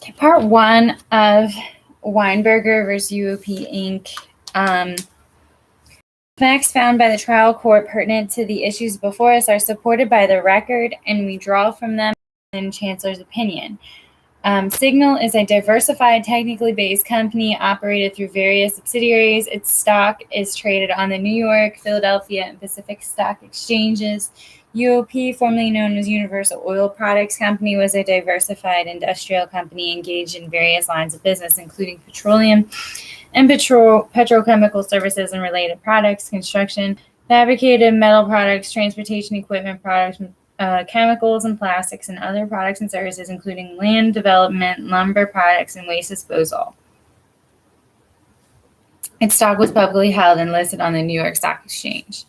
Okay, part one of Weinberger versus UOP Inc. Facts found by the trial court pertinent to the issues before us are supported by the record, and we draw from them in Chancellor's opinion. Signal is a diversified, technically based company operated through various subsidiaries. Its stock is traded on the New York, Philadelphia, and Pacific Stock Exchanges. UOP, formerly known as Universal Oil Products Company, was a diversified industrial company engaged in various lines of business, including petroleum and petrochemical services and related products, construction, fabricated metal products, transportation equipment products, chemicals and plastics, and other products and services, including land development, lumber products, and waste disposal. Its stock was publicly held and listed on the New York Stock Exchange.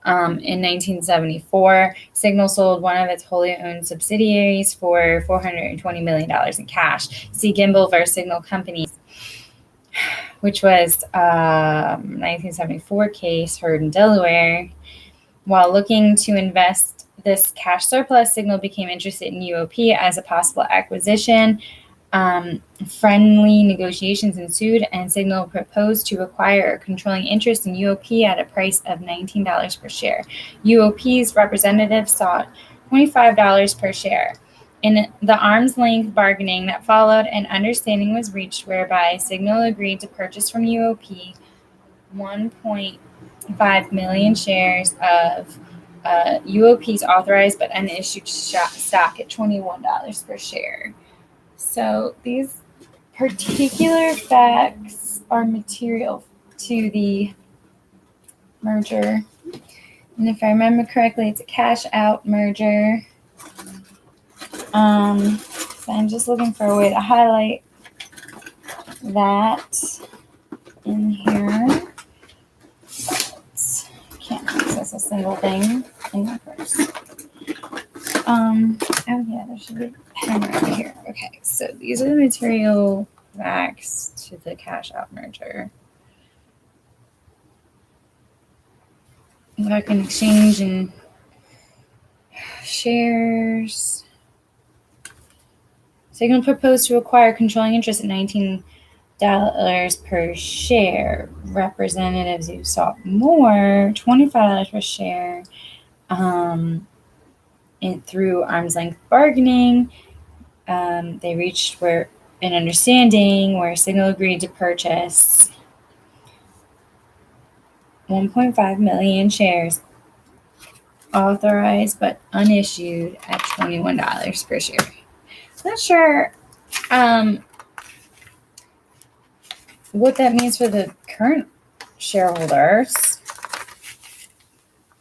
In 1974, Signal sold one of its wholly owned subsidiaries for $420 million in cash. See Gimbel versus Signal Companies, which was a 1974 case heard in Delaware. While looking to invest this cash surplus, Signal became interested in UOP as a possible acquisition. Friendly negotiations ensued, and Signal proposed to acquire a controlling interest in UOP at a price of $19 per share. UOP's representatives sought $25 per share. In the arm's length bargaining that followed, an understanding was reached whereby Signal agreed to purchase from UOP 1.5 million shares of UOP's authorized but unissued stock at $21 per share. So these particular facts are material to the merger. And if I remember correctly, it's a cash out merger. So I'm just looking for a way to highlight that in here. But can't access a single thing in my purse. Oh yeah, there should be a pen right here. Okay, so these are the material facts to the cash out merger. Back in exchange and shares. Signal proposed to acquire controlling interest at $19 per share. Representatives who sought more, $25 per share. And through arm's length bargaining, they reached an understanding where Signal agreed to purchase 1.5 million shares, authorized but unissued, at $21 per share. Not sure what that means for the current shareholders,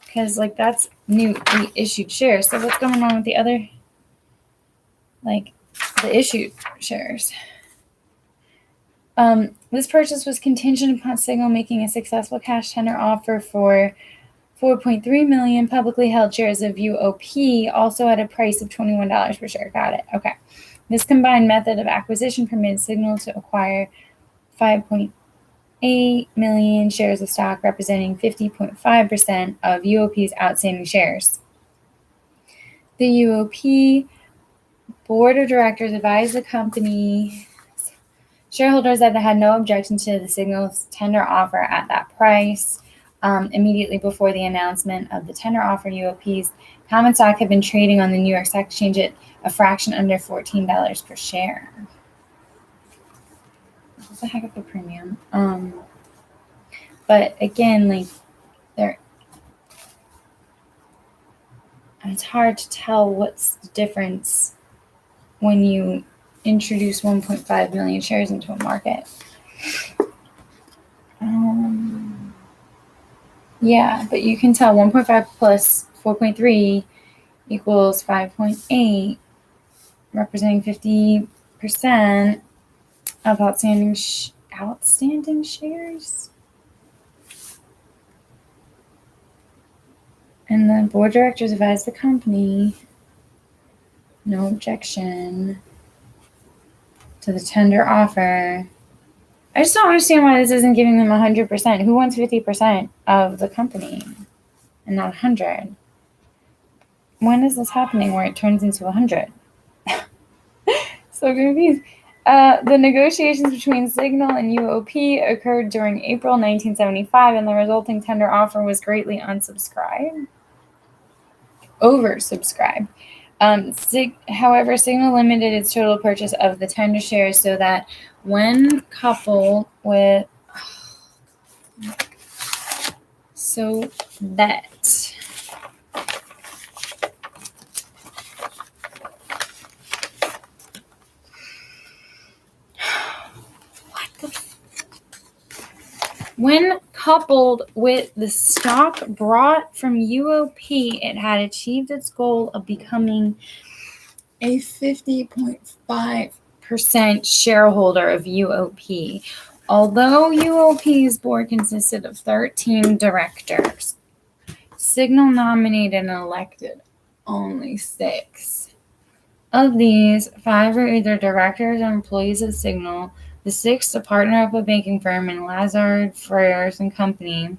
because that's newly issued shares. So what's going on with the other, the issued shares? This purchase was contingent upon Signal making a successful cash tender offer for 4.3 million publicly held shares of UOP, also at a price of $21 per share. Got it. Okay. This combined method of acquisition permitted Signal to acquire 5.8 million shares of stock, representing 50.5% of UOP's outstanding shares. The UOP board of directors advised the company shareholders that they had no objection to the Signal's tender offer at that price. Immediately before the announcement of the tender offer, UOP's common stock had been trading on the New York Stock Exchange at a fraction under $14 per share. That's a heck of a premium. But again, it's hard to tell what's the difference when you introduce 1.5 million shares into a market. Yeah, but you can tell 1.5 plus 4.3 equals 5.8, representing 50% of outstanding shares. And the board of directors advised the company no objection to the tender offer. I just don't understand why this isn't giving them 100%. Who wants 50% of the company and not 100? When is this happening where it turns into 100? So confused. The negotiations between Signal and UOP occurred during April 1975, and the resulting tender offer was greatly oversubscribed. However, Signal limited its total purchase of the tender shares so that when coupled with when coupled with the stock brought from UOP, it had achieved its goal of becoming a 50.5% shareholder of UOP. Although UOP's board consisted of 13 directors, Signal nominated and elected only 6. Of these, 5 are either directors or employees of Signal. The 6th, a partner of a banking firm in Lazard, Frears and Company,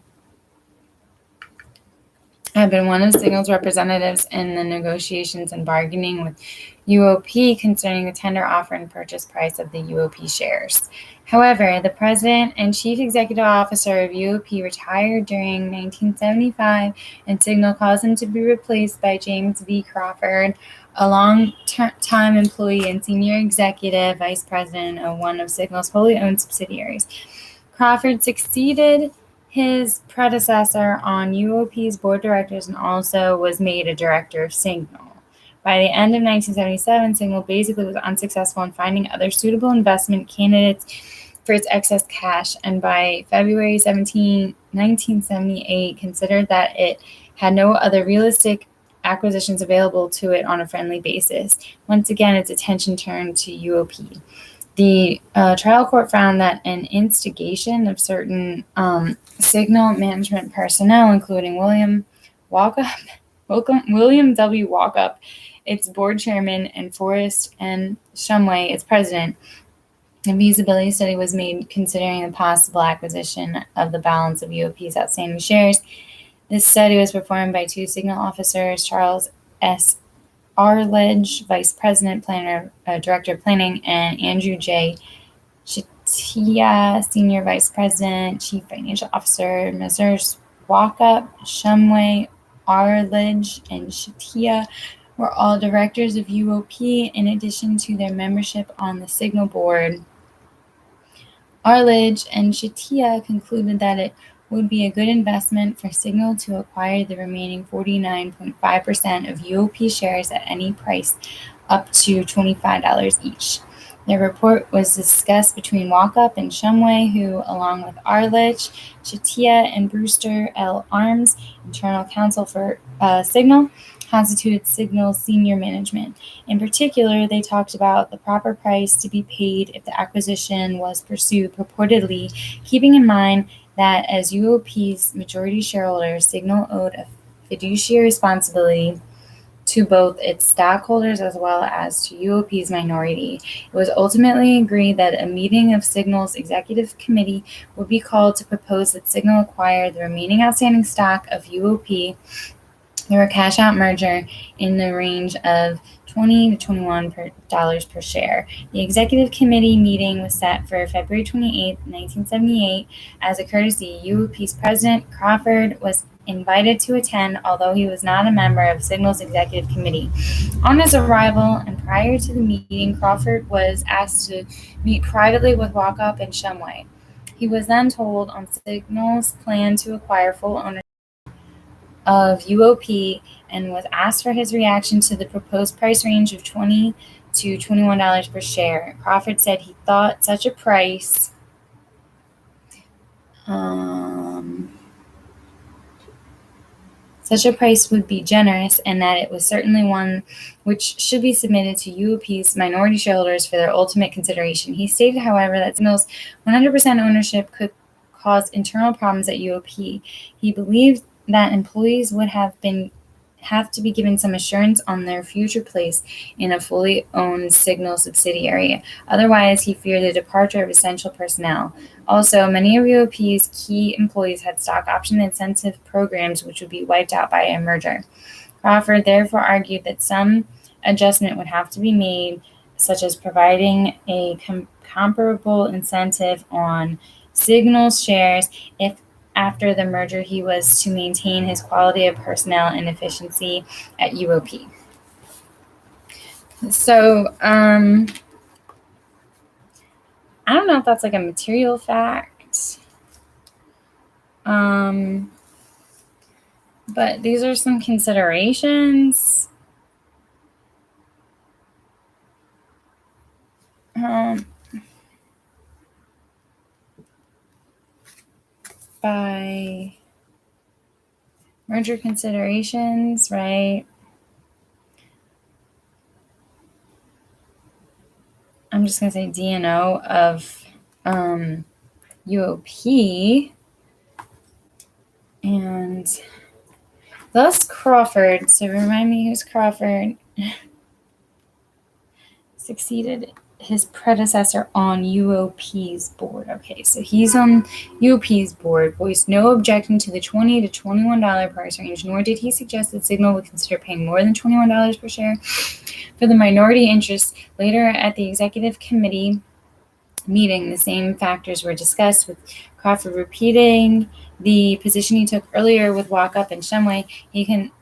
had been one of Signal's representatives in the negotiations and bargaining with UOP concerning the tender offer and purchase price of the UOP shares. However, the president and chief executive officer of UOP retired during 1975, and Signal caused him to be replaced by James V. Crawford, a long-time employee and senior executive vice president of one of Signal's wholly owned subsidiaries. Crawford succeeded his predecessor on UOP's board of directors and also was made a director of Signal. By the end of 1977, Signal basically was unsuccessful in finding other suitable investment candidates for its excess cash, and by February 17, 1978, considered that it had no other realistic acquisitions available to it on a friendly basis. Once again, its attention turned to UOP. The trial court found that an instigation of certain Signal management personnel, including William W. Walkup, its board chairman, and Forrest N. Shumway, its president. A feasibility study was made considering the possible acquisition of the balance of UOP's outstanding shares. This study was performed by 2 Signal officers, Charles S. Arledge, Vice President, Director of Planning, and Andrew J. Chitia, Senior Vice President, Chief Financial Officer. Messrs. Walkup, Shumway, Arledge, and Chitia were all directors of UOP in addition to their membership on the Signal board. Arledge and Chitia concluded that it would be a good investment for Signal to acquire the remaining 49.5% of UOP shares at any price up to $25 each. The report was discussed between Walkup and Shumway, who, along with Arledge, Chitia, and Brewster L. Arms, internal counsel for Signal, constituted Signal's senior management. In particular, they talked about the proper price to be paid if the acquisition was pursued, purportedly keeping in mind that as UOP's majority shareholder, Signal owed a fiduciary responsibility to both its stockholders as well as to UOP's minority. It was ultimately agreed that a meeting of Signal's executive committee would be called to propose that Signal acquire the remaining outstanding stock of UOP through a cash-out merger in the range of $20 to $21 per share. The executive committee meeting was set for February 28, 1978. As a courtesy, UOP's president, Crawford, was invited to attend, although he was not a member of Signal's executive committee. On his arrival and prior to the meeting, Crawford was asked to meet privately with Walkup and Shumway. He was then told on Signal's plan to acquire full ownership of UOP and was asked for his reaction to the proposed price range of $20 to $21 per share. Crawford said he thought such a price would be generous, and that it was certainly one which should be submitted to UOP's minority shareholders for their ultimate consideration. He stated, however, that Signal's 100% ownership could cause internal problems at UOP. He believed that employees would have to be given some assurance on their future place in a fully owned Signal subsidiary. Otherwise, he feared the departure of essential personnel. Also, many of UOP's key employees had stock option incentive programs which would be wiped out by a merger. Crawford therefore argued that some adjustment would have to be made such as providing a comparable incentive on Signal's shares if after the merger he was to maintain his quality of personnel and efficiency at UOP. So, I don't know if that's like a material fact. But these are some considerations. By merger considerations, right? I'm just going to say D&O of UOP. And thus Crawford, so remind me who's Crawford, succeeded his predecessor on UOP's board. Okay, so he's on UOP's board, voiced no objection to the $20 to $21 price range, nor did he suggest that Signal would consider paying more than $21 per share for the minority interest. Later at the executive committee meeting, the same factors were discussed, with Crawford repeating the position he took earlier with Walkup and Shumway. He can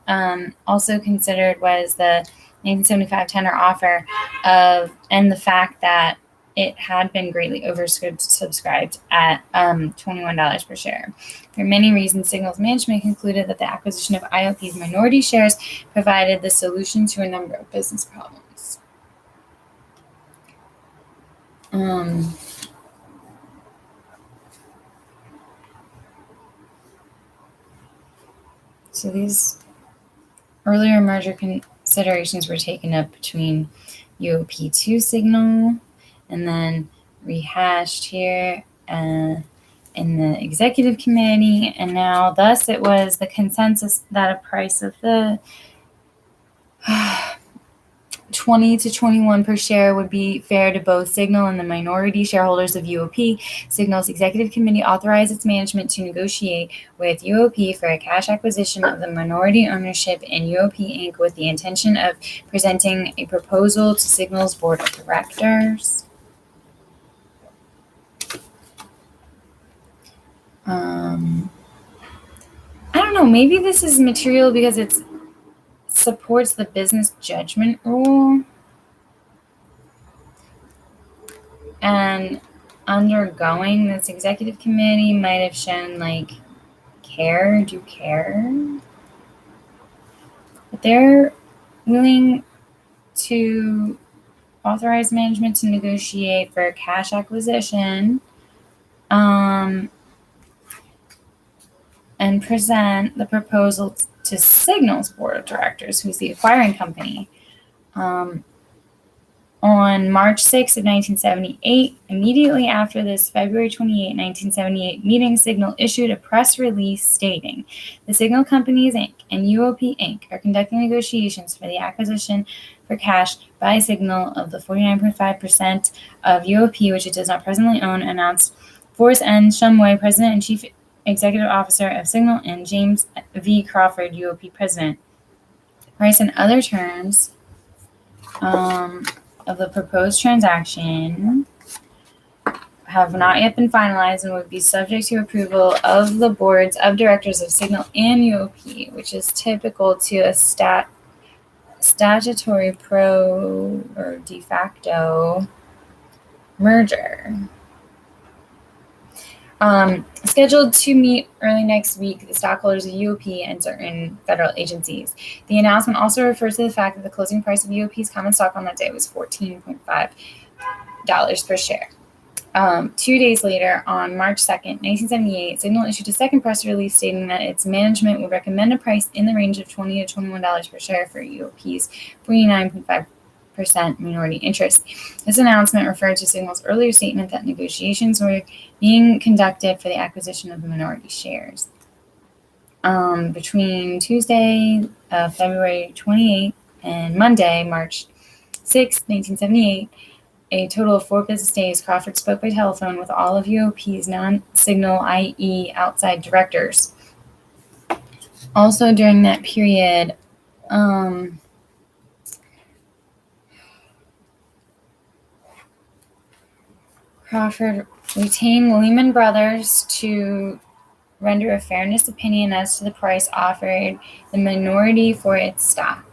also considered was the 1975 tender offer and the fact that it had been greatly oversubscribed at $21 per share. For many reasons, Signal's management concluded that the acquisition of IOP's minority shares provided the solution to a number of business problems. So these earlier merger considerations were taken up between UOP2 Signal and then rehashed here in the executive committee. And now thus it was the consensus that a price of the 20 to 21 per share would be fair to both Signal and the minority shareholders of UOP. Signal's executive committee authorized its management to negotiate with UOP for a cash acquisition of the minority ownership in UOP Inc. with the intention of presenting a proposal to Signal's board of directors. I don't know, maybe this is material because it supports the business judgment rule. And undergoing this executive committee might have shown care. But they're willing to authorize management to negotiate for a cash acquisition and present the proposal to Signal's board of directors, who's the acquiring company. On March 6 of 1978, immediately after this February 28, 1978 meeting, Signal issued a press release stating, the Signal Companies, Inc. and UOP, Inc. are conducting negotiations for the acquisition for cash by Signal of the 49.5% of UOP, which it does not presently own, announced Forrest N. Shumway, President and Chief Executive Officer of Signal, and James V. Crawford, UOP President. Price and other terms of the proposed transaction have not yet been finalized and would be subject to approval of the boards of directors of Signal and UOP, which is typical to a statutory pro or de facto merger. Scheduled to meet early next week, the stockholders of UOP and certain federal agencies. The announcement also refers to the fact that the closing price of UOP's common stock on that day was $14.5 per share. 2 days later, on March 2nd, 1978, Signal issued a second press release stating that its management would recommend a price in the range of $20 to $21 per share for UOP's 49.5% minority interest. This announcement referred to Signal's earlier statement that negotiations were being conducted for the acquisition of the minority shares. Between Tuesday, February 28, and Monday, March 6, 1978, a total of 4 business days, Crawford spoke by telephone with all of UOP's non-Signal, i.e. outside directors. Also during that period, Crawford retained Lehman Brothers to render a fairness opinion as to the price offered the minority for its stock.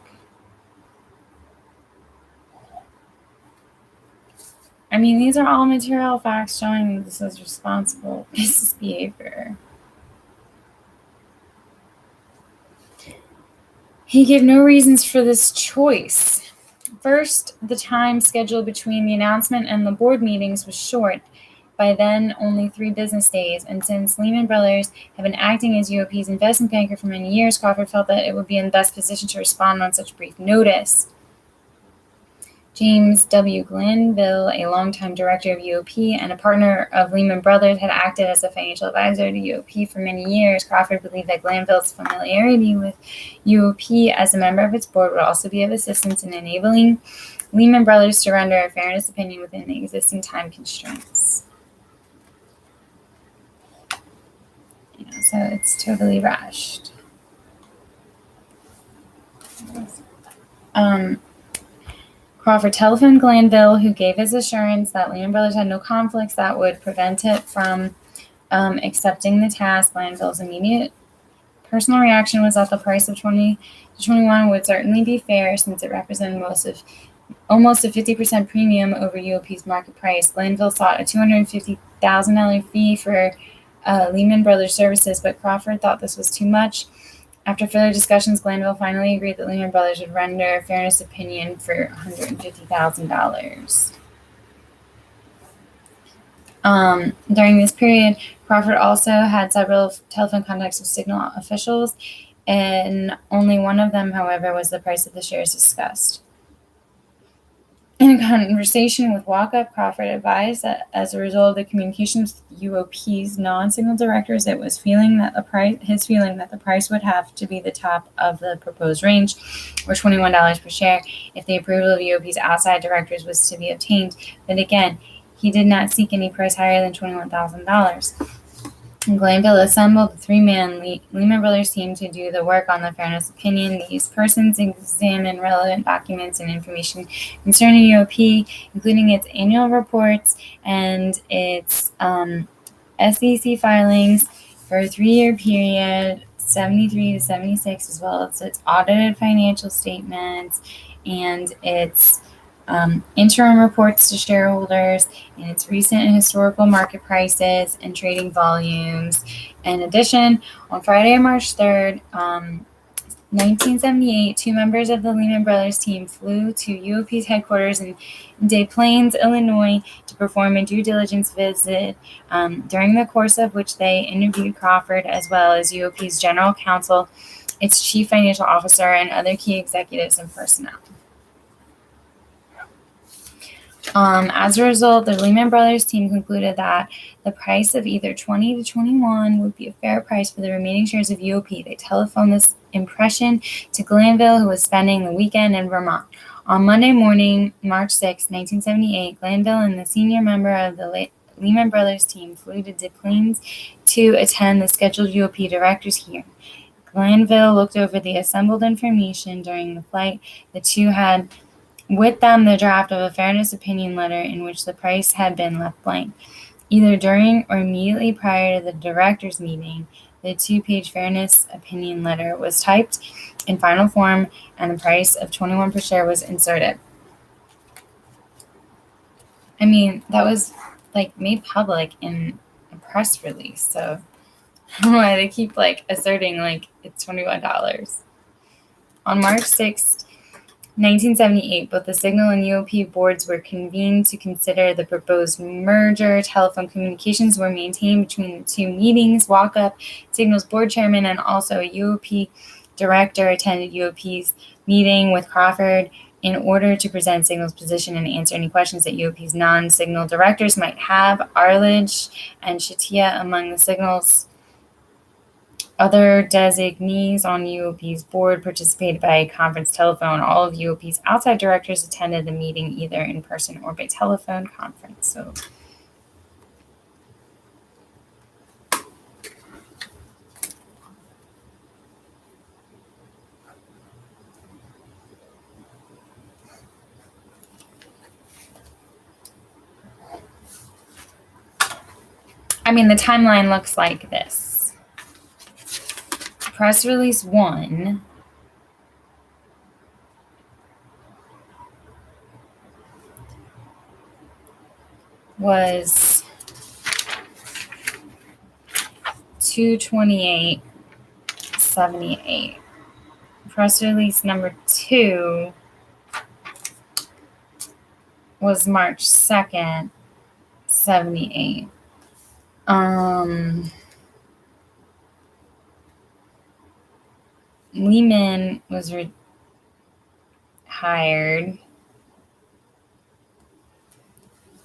I mean, these are all material facts showing that this is responsible business behavior. He gave no reasons for this choice. First, the time schedule between the announcement and the board meetings was short, by then only 3 business days, and since Lehman Brothers have been acting as UOP's investment banker for many years, Crawford felt that it would be in the best position to respond on such brief notice. James W. Glanville, a longtime director of UOP and a partner of Lehman Brothers, had acted as a financial advisor to UOP for many years. Crawford believed that Glanville's familiarity with UOP as a member of its board would also be of assistance in enabling Lehman Brothers to render a fairness opinion within the existing time constraints. So it's totally rushed. Crawford telephoned Glanville, who gave his assurance that Lehman Brothers had no conflicts that would prevent it from accepting the task. Glanville's immediate personal reaction was that the price of 20 to 21 would certainly be fair, since it represented almost a 50% premium over UOP's market price. Glanville sought a $250,000 fee for Lehman Brothers services, but Crawford thought this was too much. After further discussions, Glanville finally agreed that Lehman Brothers would render a fairness opinion for $150,000. During this period, Crawford also had several telephone contacts with Signal officials, and only one of them, however, was the price of the shares discussed. In a conversation with Walkup, Crawford advised that as a result of the communications with UOP's non-Signal directors, it was his feeling that the price would have to be the top of the proposed range, or $21 per share, if the approval of UOP's outside directors was to be obtained. But again, he did not seek any price higher than $21,000. Glanville assembled a 3-man Lehman Brothers team to do the work on the fairness opinion. These persons examined relevant documents and information concerning UOP, including its annual reports and its SEC filings for a 3-year period, 73 to 76, as well as its audited financial statements and its interim reports to shareholders, and its recent and historical market prices and trading volumes. In addition, on Friday, March 3rd, 1978, 2 members of the Lehman Brothers team flew to UOP's headquarters in Des Plaines, Illinois, to perform a due diligence visit, during the course of which they interviewed Crawford as well as UOP's general counsel, its chief financial officer, and other key executives and personnel. As a result, the Lehman Brothers team concluded that the price of either 20 to 21 would be a fair price for the remaining shares of UOP. They telephoned this impression to Glanville, who was spending the weekend in Vermont. On Monday morning, March 6, 1978, Glanville and the senior member of the Lehman Brothers team flew to Des Plaines to attend the scheduled UOP directors hearing. Glanville looked over the assembled information during the flight. The two had with them the draft of a fairness opinion letter in which the price had been left blank. Either during or immediately prior to the directors' meeting, the 2-page fairness opinion letter was typed in final form, and the price of 21 per share was inserted. I mean, that was made public in a press release, so I don't know why they keep asserting it's $21. On March 6th, 1978, both the Signal and UOP boards were convened to consider the proposed merger. Telephone communications were maintained between the 2 meetings. Walkup, Signal's board chairman, and also a UOP director attended UOP's meeting with Crawford in order to present Signal's position and answer any questions that UOP's non-Signal directors might have. Arledge and Shatia, among the Signal's other designees on UOP's board, participated by conference telephone. All of UOP's outside directors attended the meeting either in person or by telephone conference. So the timeline looks like this. Press release 1 was 2/28/78. Press release number 2 was March 2nd, 78. Lehman was hired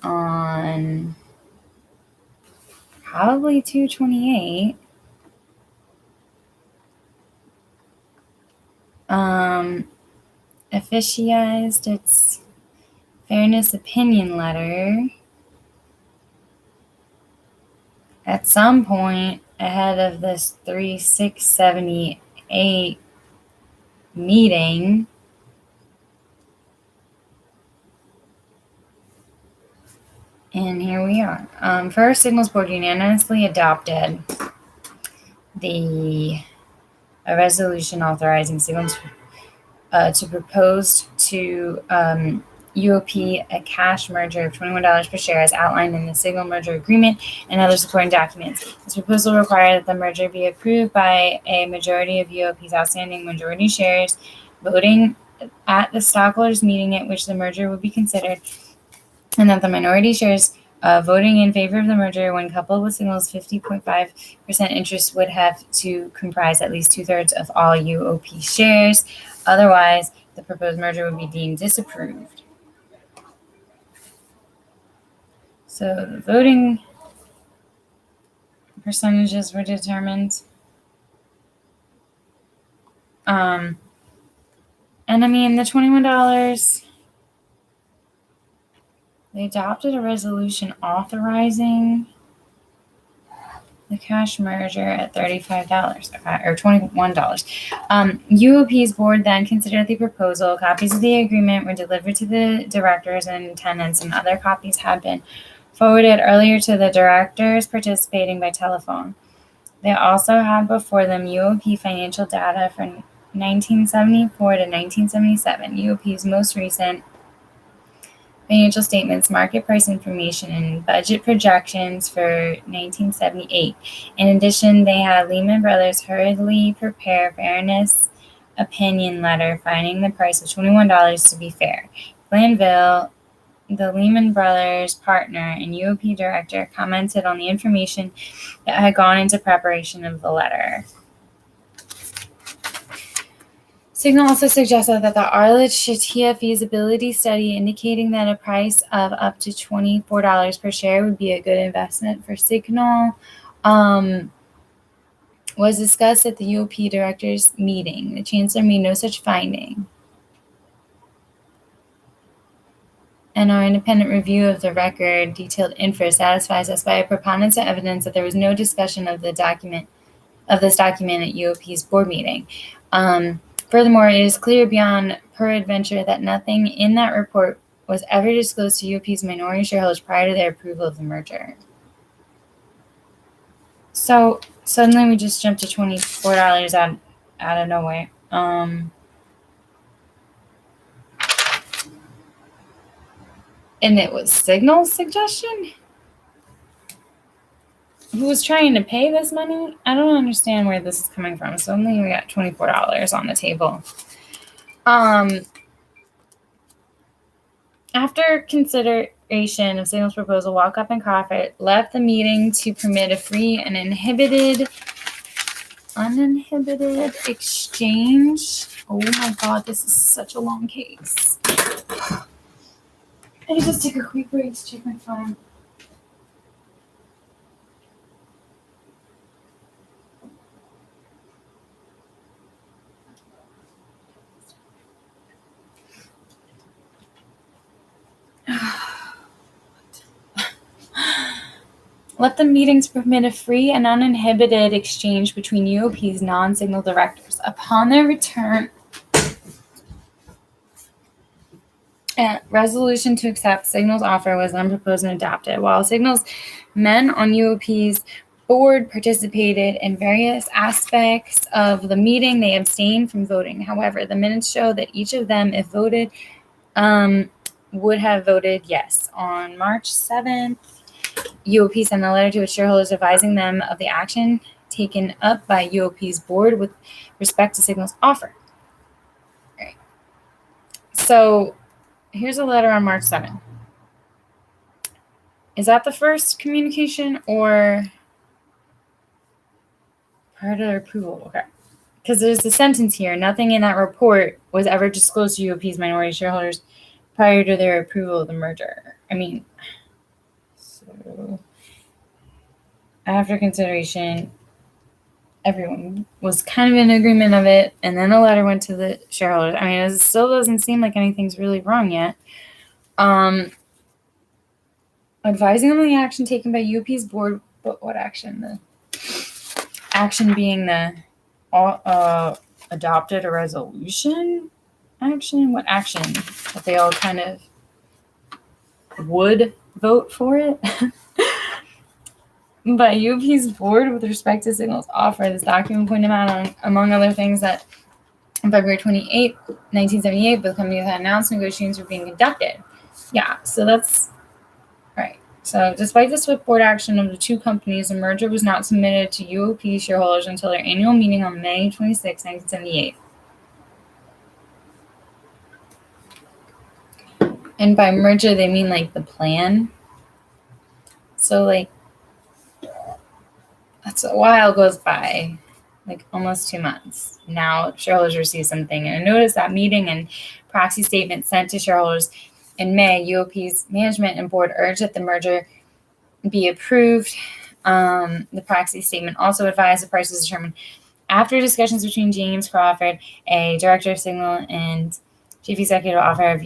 on probably 2/28. Officialized its fairness opinion letter at some point ahead of this 3/6/78 meeting. And here we are. First, Signals Board unanimously adopted a resolution authorizing Signals to propose to UOP a cash merger of $21 per share as outlined in the Signal merger agreement and other supporting documents. This proposal required that the merger be approved by a majority of UOP's outstanding majority shares voting at the stockholders meeting at which the merger would be considered, and that the minority shares voting in favor of the merger when coupled with Signal's 50.5% interest would have to comprise at least 2/3 of all UOP shares. Otherwise, the proposed merger would be deemed disapproved. So the voting percentages were determined. And the $21, they adopted a resolution authorizing the cash merger at $35 or $21. UOP's board then considered the proposal. Copies of the agreement were delivered to the directors and tenants, and other copies had been forwarded earlier to the directors participating by telephone. They also had before them UOP financial data from 1974 to 1977, UOP's most recent financial statements, market price information, and budget projections for 1978. In addition, they had Lehman Brothers hurriedly prepare fairness opinion letter finding the price of $21 to be fair. Glanville, the Lehman Brothers partner and UOP director, commented on the information that had gone into preparation of the letter. Signal also suggested that the Arlett-Shatia feasibility study indicating that a price of up to $24 per share would be a good investment for Signal was discussed at the UOP directors meeting. The chancellor made no such finding. And our independent review of the record detailed info satisfies us by a preponderance of evidence that there was no discussion of this document at UOP's board meeting. Furthermore, it is clear beyond peradventure that nothing in that report was ever disclosed to UOP's minority shareholders prior to their approval of the merger. So suddenly we just jumped to $24 out of nowhere. And it was Signal's suggestion? Who was trying to pay this money? I don't understand where this is coming from. Suddenly we got $24 on the table. After consideration of Signal's proposal, Walkup and Crawford left the meeting to permit a free and uninhibited exchange. Oh my God, this is such a long case. I just take a quick break to check my phone. Let the meetings permit a free and uninhibited exchange between UOP's non-Signal directors. Upon their return A resolution to accept Signal's offer was then proposed and adopted. While Signal's men on UOP's board participated in various aspects of the meeting, they abstained from voting. However, the minutes show that each of them, if voted, would have voted yes. On March 7th, UOP sent a letter to its shareholders advising them of the action taken up by UOP's board with respect to Signal's offer. All right. So here's a letter on March 7th. Is that the first communication or prior to their approval? Okay. Because there's a sentence here. Nothing in that report was ever disclosed to UOP's minority shareholders prior to their approval of the merger. I mean, so after consideration, everyone was kind of in agreement of it, and then a letter went to the shareholders. I mean, it still doesn't seem like anything's really wrong yet. Advising them of the action taken by UOP's board, but what action? The action being the adopted a resolution action? What action? That they all kind of would vote for it? By UOP's board with respect to Signal's offer. This document pointed out, among other things, that on February 28, 1978, both companies had announced negotiations were being conducted. Yeah, so that's right. So despite the swift board action of the two companies, the merger was not submitted to UOP shareholders until their annual meeting on May 26, 1978. And by merger, they mean like the plan. So like, that's a while goes by, like almost 2 months. Now shareholders receive something. And I noticed that meeting and proxy statement sent to shareholders in May, UOP's management and board urged that the merger be approved. The proxy statement also advised the price was determined after discussions between James Crawford, a director of Signal, and chief executive officer of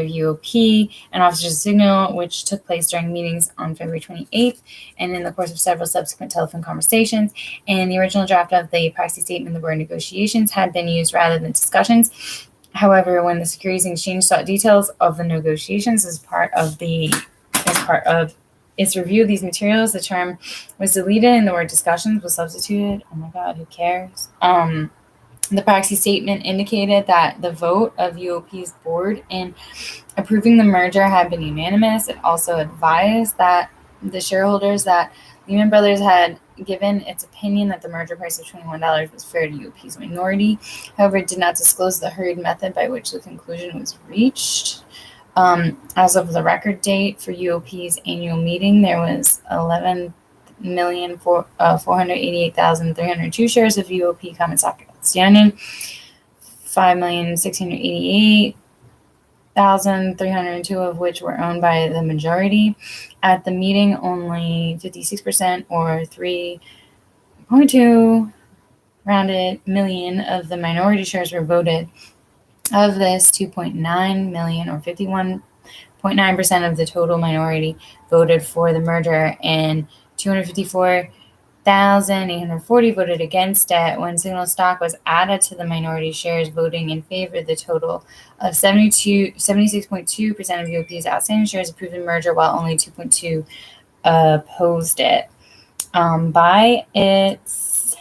UOP and officers of Signal, which took place during meetings on February 28th and in the course of several subsequent telephone conversations. And the original draft of the proxy statement, the word negotiations, had been used rather than discussions. However, when the Securities and Exchange sought details of the negotiations as part of its review of these materials, the term was deleted and the word discussions was substituted. Oh my God, who cares? The proxy statement indicated that the vote of UOP's board in approving the merger had been unanimous. It also advised that the shareholders that Lehman Brothers had given its opinion that the merger price of $21 was fair to UOP's minority. However, it did not disclose the hurried method by which the conclusion was reached. As of the record date for UOP's annual meeting, there was 11,488,302 shares of UOP common stock outstanding, 5,688,302 of which were owned by the majority. At the meeting, only 56% or 3.2 rounded million of the minority shares were voted. Of this, 2.9 million or 51.9% of the total minority voted for the merger, and 254,840 voted against it. When Signal stock was added to the minority shares voting in favor, the total of 76.2% of UOP's outstanding shares approved the merger, while only 2.2% opposed it. By its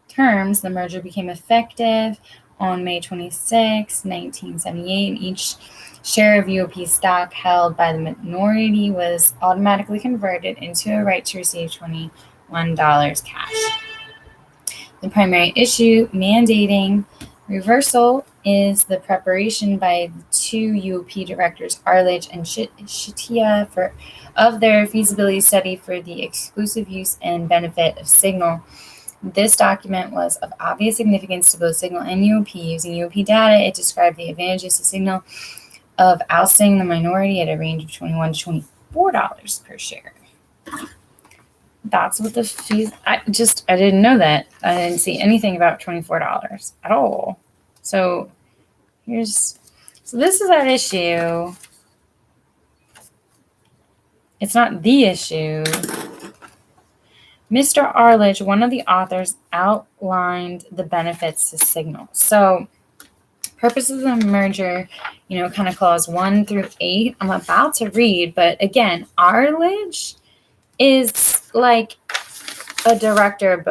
terms, the merger became effective on May 26, 1978, and each share of UOP stock held by the minority was automatically converted into a right to receive $21 cash. The primary issue mandating reversal is the preparation by the two UOP directors, Arledge and Shatia, of their feasibility study for the exclusive use and benefit of Signal. This document was of obvious significance to both Signal and UOP. Using UOP data, it described the advantages to Signal of ousting the minority at a range of $21 to $24 per share. That's what the fees. I didn't know that. I didn't see anything about $24 at all. So this is our issue. It's not the issue. Mr. Arledge, one of the authors, outlined the benefits to Signal. So Purpose of the merger, kind of clause 1 through 8, I'm about to read, but again, Arledge is like a director of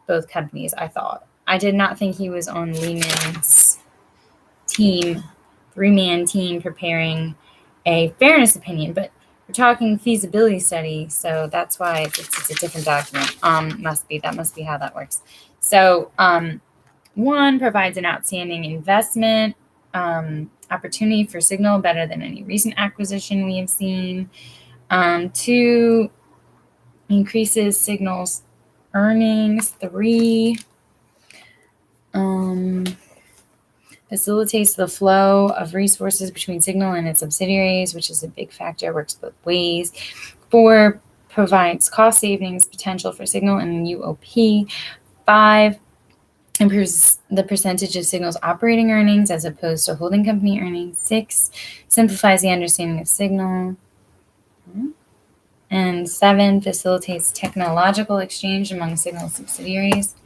both companies, I thought. I did not think he was on Lehman's team, 3-man team preparing a fairness opinion, but we're talking feasibility study, so that's why it's a different document. That must be how that works. So 1 provides an outstanding investment opportunity for Signal, better than any recent acquisition we have seen. 2 increases Signal's earnings. 3 facilitates the flow of resources between Signal and its subsidiaries, which is a big factor, works both ways. 4 provides cost savings potential for Signal and UOP. 5 improves the percentage of Signal's operating earnings as opposed to holding company earnings. 6 simplifies the understanding of Signal. And 7 facilitates technological exchange among Signal subsidiaries.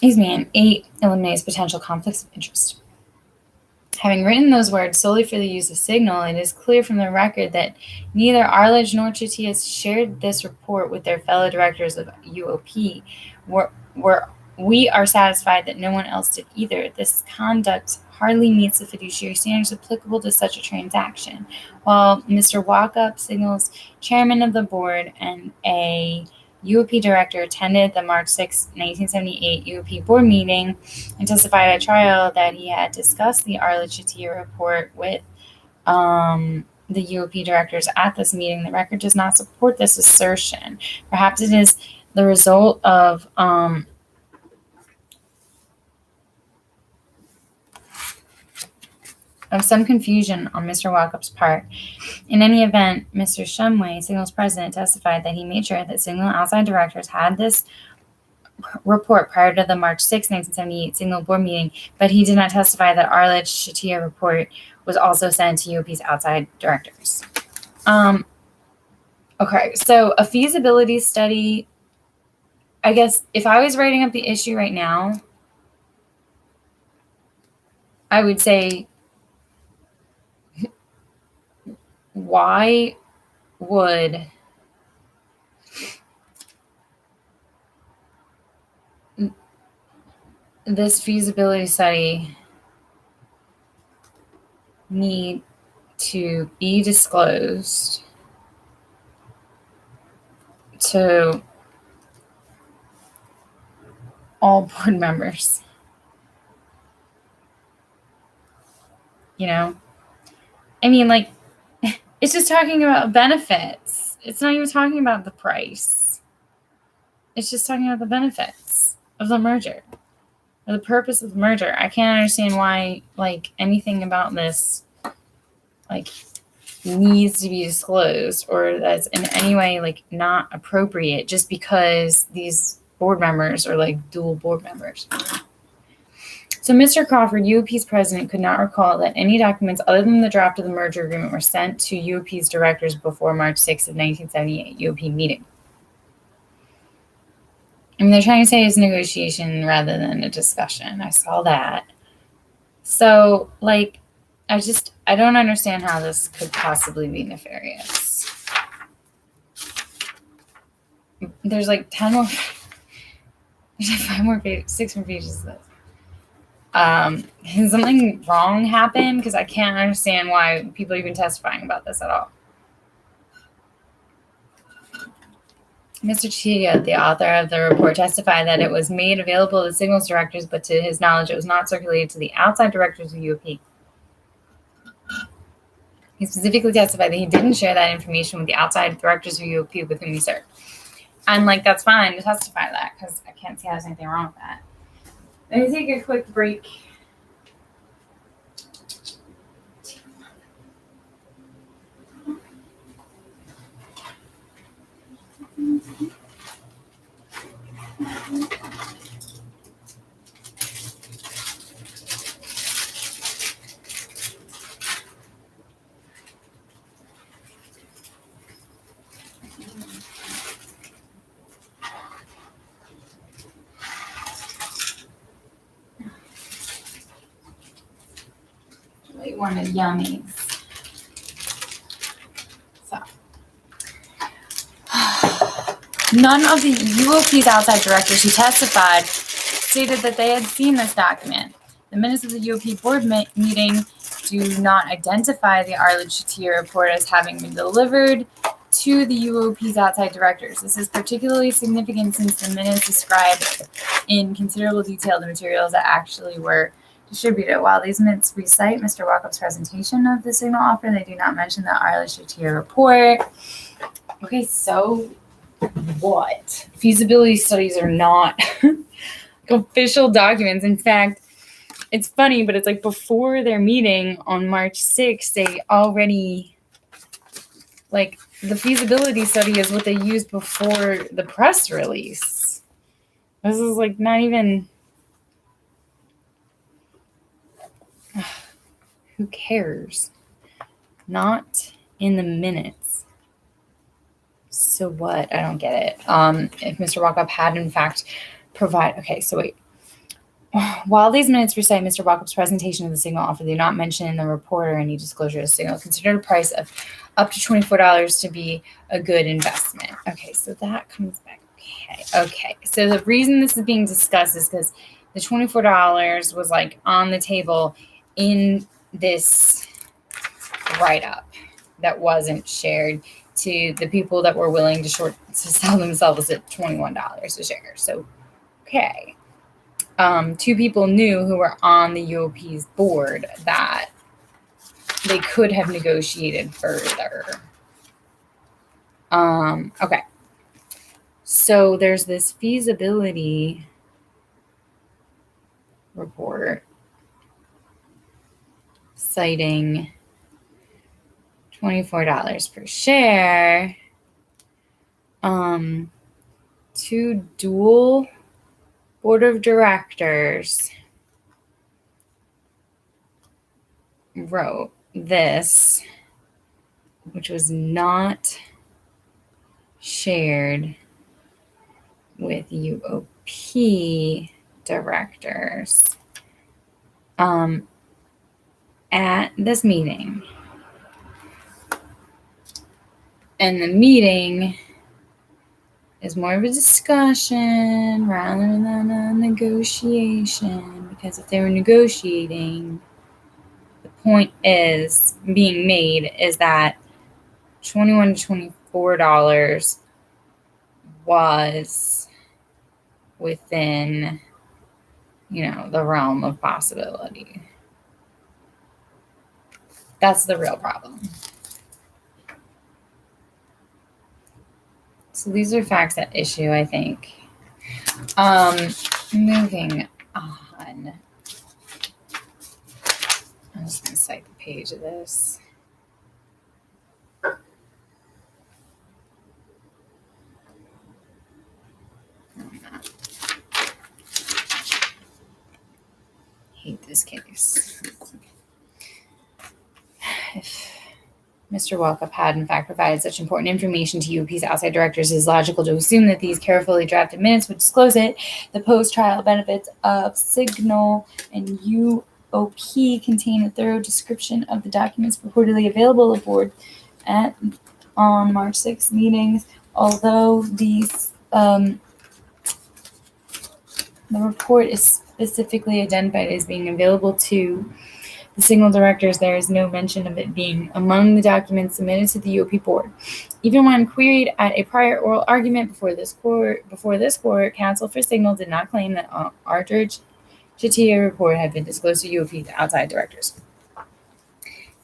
And 8 eliminates potential conflicts of interest. Having written those words solely for the use of Signal, it is clear from the record that neither Arledge nor Chitias shared this report with their fellow directors of UOP. We are satisfied that no one else did either. This conduct hardly meets the fiduciary standards applicable to such a transaction. While Mr. Walkup, Signal's chairman of the board and a UOP director, attended the March 6, 1978 UOP board meeting and testified at trial that he had discussed the Arledge-Chitia report with the UOP directors at this meeting. The record does not support this assertion. Perhaps it is the result of some confusion on Mr. Walkup's part. In any event, Mr. Shumway, Signal's president, testified that he made sure that Signal outside directors had this report prior to the March 6, 1978 Signal board meeting, but he did not testify that Arledge-Chitia report was also sent to UOP's outside directors. Okay, so a feasibility study, I guess if I was writing up the issue right now, I would say, why would this feasibility study need to be disclosed to all board members? It's just talking about benefits. It's not even talking about the price. It's just talking about the benefits of the merger, or the purpose of the merger. I can't understand why, anything about this, needs to be disclosed, or that's in any way, not appropriate just because these board members are, dual board members. So Mr. Crawford, UOP's president, could not recall that any documents other than the draft of the merger agreement were sent to UOP's directors before March 6 of 1978 UOP meeting. They're trying to say it's negotiation rather than a discussion. I saw that. So, I don't understand how this could possibly be nefarious. There's 10 more, there's 5 more pages, 6 more pages of this. Has something wrong happened? Because I can't understand why people are even testifying about this at all. Mr. Chitia, the author of the report, testified that it was made available to Signal's directors, but to his knowledge, it was not circulated to the outside directors of UOP. He specifically testified that he didn't share that information with the outside directors of UOP with whom he served. And that's fine to testify that, because I can't see how there's anything wrong with that. Let me take a quick break. really wanted yummies. So, none of the UOP's outside directors who testified stated that they had seen this document. The minutes of the UOP board meeting do not identify the Arledge-Shatier report as having been delivered to the UOP's outside directors. This is particularly significant since the minutes describe in considerable detail the materials that actually were distributed. While these minutes recite Mr. Walkup's presentation of the signal offer, they do not mention the Arledge-Shatier report. Okay, so what? Feasibility studies are not official documents. In fact, it's funny, but it's like before their meeting on March 6th, they already, like, the feasibility study is what they used before the press release. This is like not even, who cares? Not in the minutes. So what? I don't get it. If Mr. Walkup had in fact okay, so wait. While these minutes recite Mr. Walkup's presentation of the signal offer, they do not mention in the report or any disclosure of the signal. Consider a price of up to $24 to be a good investment. Okay, so that comes back. Okay. So the reason this is being discussed is because the $24 was like on the table in this write-up that wasn't shared to the people that were willing to sell themselves at $21 a share. So, okay. Two people knew who were on the UOP's board that they could have negotiated further. Okay. So there's this feasibility report citing $24 per share. Two dual board of directors wrote this, which was not shared with UOP directors at this meeting. And the meeting is more of a discussion rather than a negotiation, because if they were negotiating, the point is being made is that $21 to $24 was within, the realm of possibility. That's the real problem. So these are facts at issue, I think. Moving on. I'm just going to cite the page of this. Hate this case. If Mr. Walkup had, in fact, provided such important information to UOP's outside directors, it is logical to assume that these carefully drafted minutes would disclose it. The post-trial benefits of Signal and UOP contain a thorough description of the documents purportedly available aboard on March 6 meetings. Although these the report is specifically identified as being available to the Signal directors, there is no mention of it being among the documents submitted to the UOP board. Even when queried at a prior oral argument before this court, counsel for Signal did not claim that Arledge-Shatier report had been disclosed to UOP's outside directors.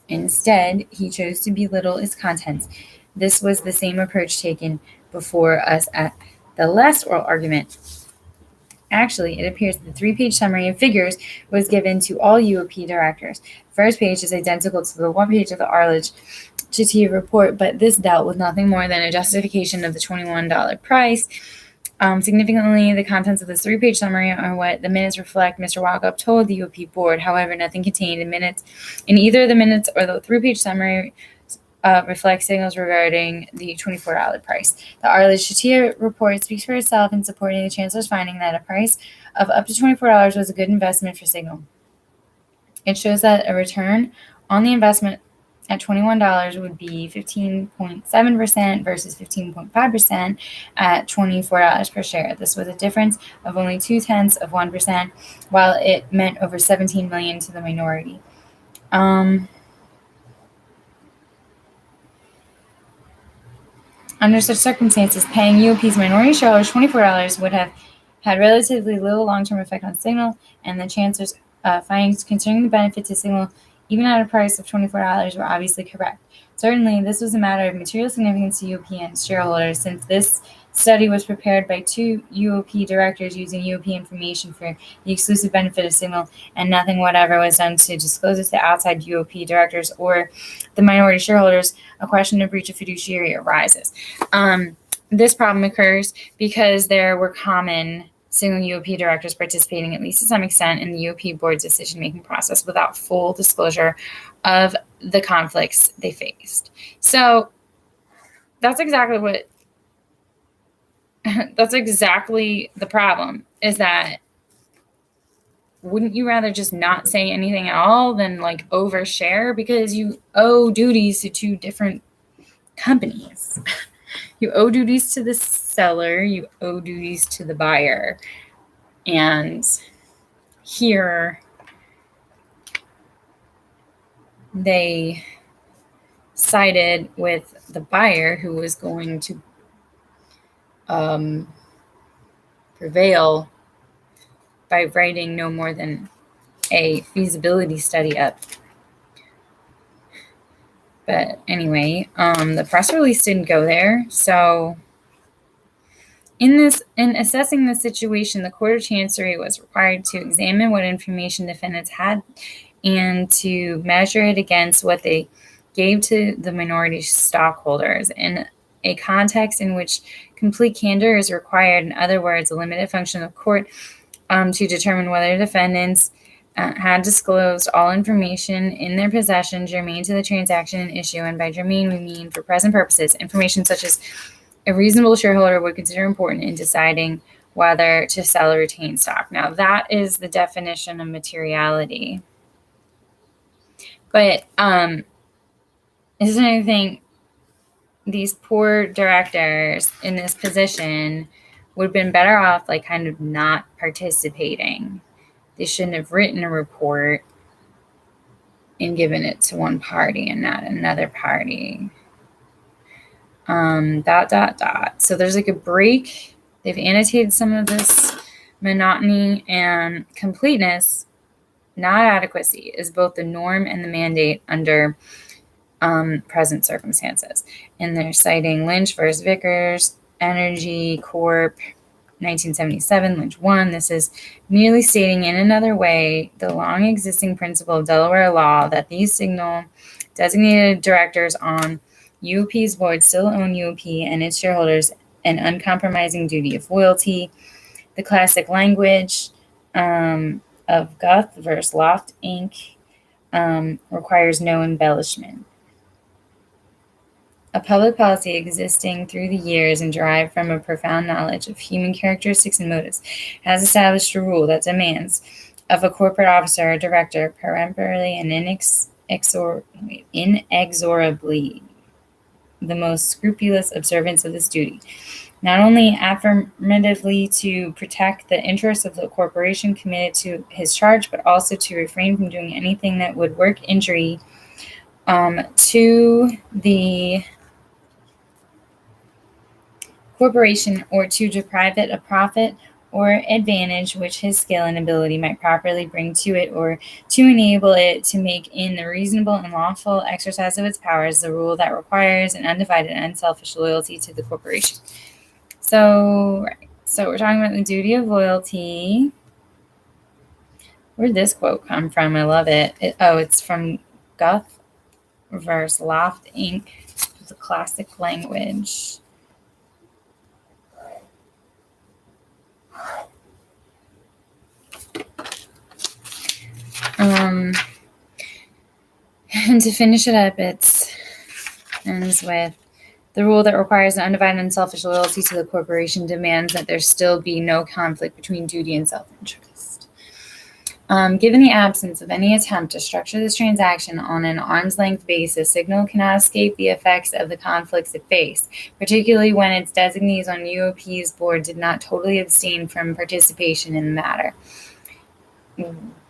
Instead, he chose to belittle its contents. This was the same approach taken before us at the last oral argument. Actually, it appears that the 3-page summary of figures was given to all UOP directors. The first page is identical to the 1 page of the Arledge-Shatier report, but this dealt with nothing more than a justification of the $21 price. Significantly, the contents of this 3-page summary are what the minutes reflect Mr. Walkup told the UOP board. However, nothing contained in either the minutes or the 3-page summary reflect signals regarding the $24 price. The Arledge-Shatier report speaks for itself in supporting the Chancellor's finding that a price of up to $24 was a good investment for Signal. It shows that a return on the investment at $21 would be 15.7% versus 15.5% at $24 per share. This was a difference of only 0.2%, while it meant over $17 million to the minority. Under such circumstances, paying UOP's minority shareholders $24 would have had relatively little long-term effect on Signal, and the chancellor's findings concerning the benefit to Signal, even at a price of $24, were obviously correct. Certainly, this was a matter of material significance to UOP and its shareholders, since this study was prepared by 2 UOP directors using UOP information for the exclusive benefit of Signal, and nothing whatever was done to disclose it to outside UOP directors or the minority shareholders. A question of breach of fiduciary arises. This problem occurs because there were common Signal UOP directors participating, at least to some extent, in the UOP board's decision-making process without full disclosure of the conflicts they faced. So that's exactly the problem, is that wouldn't you rather just not say anything at all than like overshare, because you owe duties to 2 different companies. You owe duties to the seller, you owe duties to the buyer. And here they sided with the buyer, who was going to prevail by writing no more than a feasibility study up. But anyway, the press release didn't go there. So in assessing the situation, the Court of Chancery was required to examine what information defendants had and to measure it against what they gave to the minority stockholders in a context in which complete candor is required. In other words, a limited function of the court to determine whether defendants had disclosed all information in their possession germane to the transaction and issue. And by germane, we mean, for present purposes, information such as a reasonable shareholder would consider important in deciding whether to sell or retain stock. Now, that is the definition of materiality. But isn't anything, these poor directors in this position would have been better off like kind of not participating. They shouldn't have written a report and given it to one party and not another party. ... So there's like a break. They've annotated some of this monotony, and completeness, not adequacy, is both the norm and the mandate under present circumstances. And they're citing Lynch versus Vickers, Energy Corp., 1977, Lynch 1. This is merely stating in another way the long existing principle of Delaware law that these Signal designated directors on UOP's board still own UOP and its shareholders an uncompromising duty of loyalty. The classic language of Guth versus Loft, Inc. Requires no embellishment. A public policy existing through the years and derived from a profound knowledge of human characteristics and motives has established a rule that demands of a corporate officer or director peremptorily and inexorably the most scrupulous observance of this duty, not only affirmatively to protect the interests of the corporation committed to his charge, but also to refrain from doing anything that would work injury to the corporation or to deprive it of profit or advantage which his skill and ability might properly bring to it, or to enable it to make in the reasonable and lawful exercise of its powers the rule that requires an undivided and unselfish loyalty to the corporation. So we're talking about the duty of loyalty. Where did this quote come from? I love it. It's from Guth versus Loft, Inc. It's a classic language. And to finish it up, it ends with the rule that requires an undivided and unselfish loyalty to the corporation demands that there still be no conflict between duty and self-interest. Given the absence of any attempt to structure this transaction on an arm's length basis, Signal cannot escape the effects of the conflicts it faced, particularly when its designees on UOP's board did not totally abstain from participation in the matter.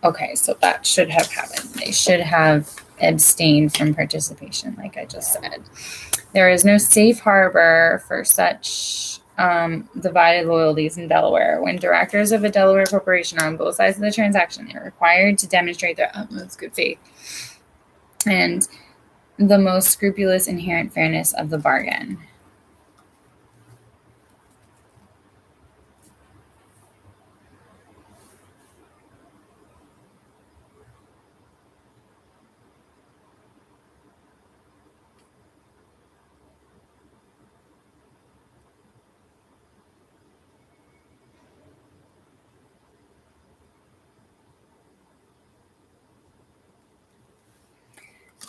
Okay, so that should have happened. They should have abstained from participation, like I just said. There is no safe harbor for such divided loyalties in Delaware. When directors of a Delaware corporation are on both sides of the transaction, they're required to demonstrate their utmost good faith and the most scrupulous inherent fairness of the bargain.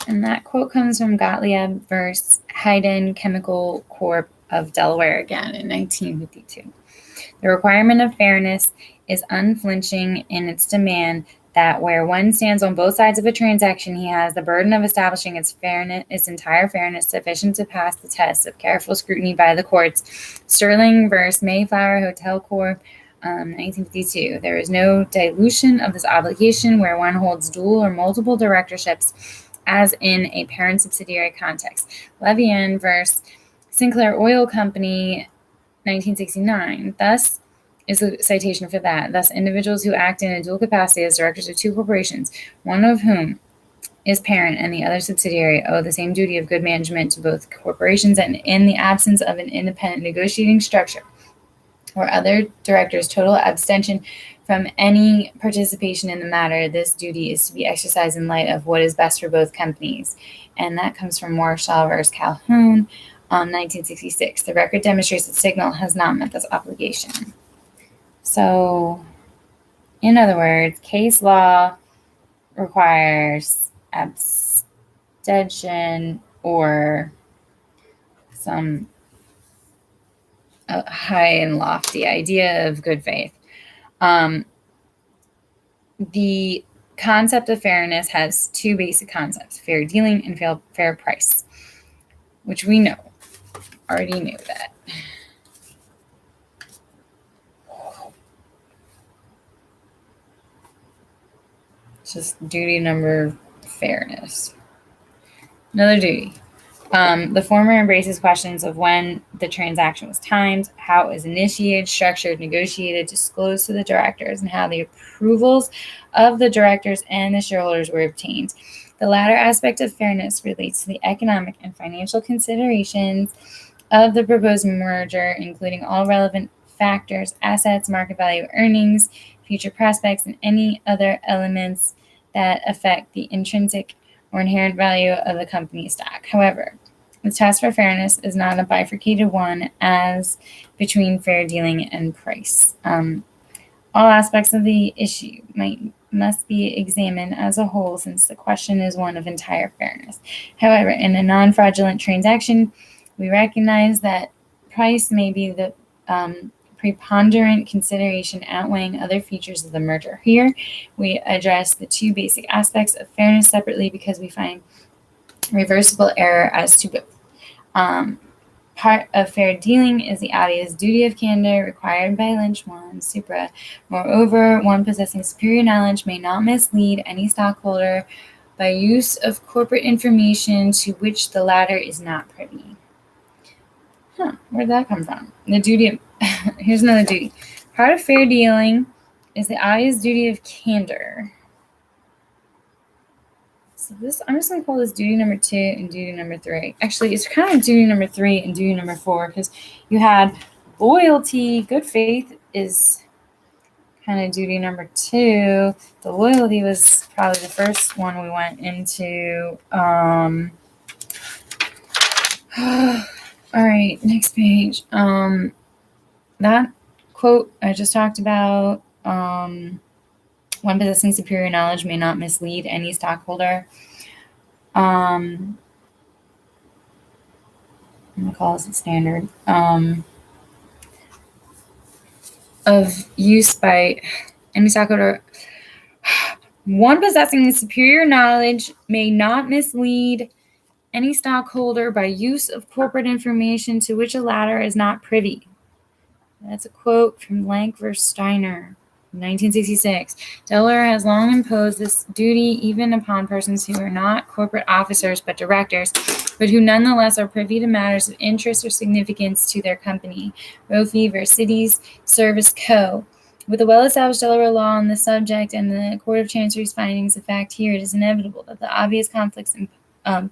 And that quote comes from Gottlieb versus Hayden Chemical Corp of Delaware again in 1952. The requirement of fairness is unflinching in its demand that where one stands on both sides of a transaction, he has the burden of establishing its fairness, its entire fairness, sufficient to pass the test of careful scrutiny by the courts. Sterling versus Mayflower Hotel Corp. 1952. There is no dilution of this obligation where one holds dual or multiple directorships, as in a parent subsidiary context. Levian versus Sinclair Oil Company, 1969. Thus is a citation for that. Thus, individuals who act in a dual capacity as directors of two corporations, one of whom is parent and the other subsidiary, owe the same duty of good management to both corporations, and in the absence of an independent negotiating structure or other directors' total abstention from any participation in the matter, this duty is to be exercised in light of what is best for both companies. And that comes from Marshall versus Calhoun, 1966. The record demonstrates that Signal has not met this obligation. So, in other words, case law requires abstention or some high and lofty idea of good faith. The concept of fairness has two basic concepts: fair dealing and fair price, which we already knew that. It's just duty number fairness. Another duty. The former embraces questions of when the transaction was timed, how it was initiated, structured, negotiated, disclosed to the directors, and how the approvals of the directors and the shareholders were obtained. The latter aspect of fairness relates to the economic and financial considerations of the proposed merger, including all relevant factors, assets, market value, earnings, future prospects, and any other elements that affect the intrinsic or inherent value of the company stock. However, the test for fairness is not a bifurcated one as between fair dealing and price. All aspects of the issue must be examined as a whole, since the question is one of entire fairness. However, in a non-fraudulent transaction, we recognize that price may be the preponderant consideration outweighing other features of the merger. Here, we address the two basic aspects of fairness separately because we find reversible error as to both. Part of fair dealing is the obvious duty of candor required by Lynch 1 supra. Moreover, one possessing superior knowledge may not mislead any stockholder by use of corporate information to which the latter is not privy. Where'd that come from? The duty of here's another duty. Part of fair dealing is the obvious duty of candor. So this, I'm just going to call this duty number 2 and duty number 3. Actually, it's kind of duty number 3 and duty number 4, because you had loyalty. Good faith is kind of duty number 2. The loyalty was probably the first one we went into. All right, next page. That quote I just talked about, one possessing superior knowledge may not mislead any stockholder. I'm going to call this a standard. Of use by any stockholder One possessing superior knowledge may not mislead any stockholder by use of corporate information to which a latter is not privy. That's a quote from Blank versus Steiner, 1966. Delaware has long imposed this duty even upon persons who are not corporate officers but directors, but who nonetheless are privy to matters of interest or significance to their company. Roe v. Cities Service Co. With the well-established Delaware law on the subject and the Court of Chancery's findings of fact here, it is inevitable that the obvious conflicts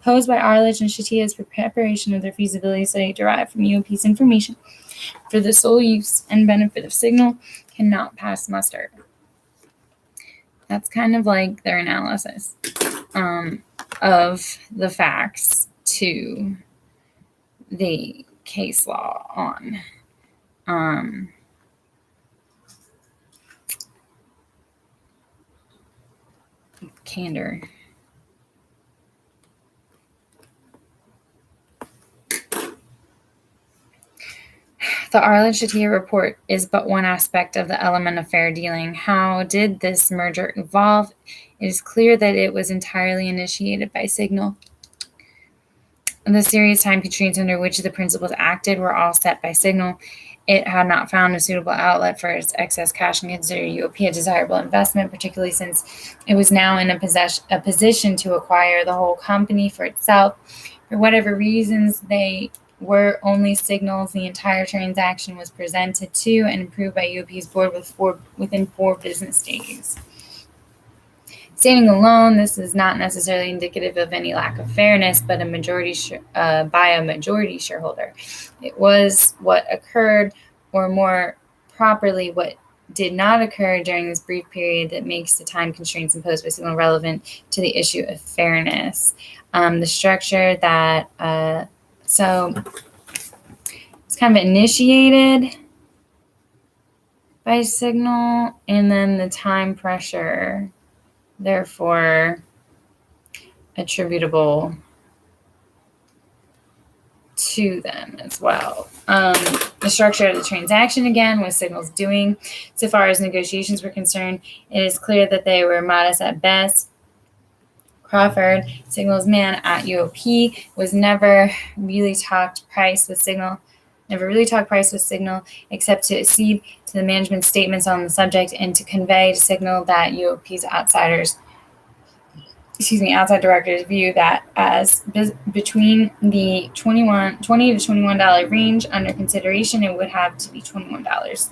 posed by Arledge and Chatia's preparation of their feasibility study derived from UOP's information for the sole use and benefit of Signal cannot pass muster. That's kind of like their analysis of the facts to the case law on candor. The Arledge-Chatia report is but one aspect of the element of fair dealing. How did this merger evolve? It is clear that it was entirely initiated by Signal. The serious time constraints under which the principals acted were all set by Signal. It had not found a suitable outlet for its excess cash and considered UOP a desirable investment, particularly since it was now in a position to acquire the whole company for itself. For whatever reasons they were only signals, the entire transaction was presented to and approved by UOP's board within 4 business days. Standing alone, this is not necessarily indicative of any lack of fairness, but by a majority shareholder. It was what occurred, or more properly, what did not occur during this brief period that makes the time constraints imposed by Signal relevant to the issue of fairness. The structure that so it's kind of initiated by Signal, and then the time pressure, therefore attributable to them as well. The structure of the transaction, again, was Signal's doing. So far as negotiations were concerned, it is clear that they were modest at best. Crawford, Signal's man at UOP, was never really talked price with Signal, except to accede to the management's statements on the subject and to convey to Signal that UOP's outside directors view that as between the $20 to $21 range under consideration, it would have to be $21.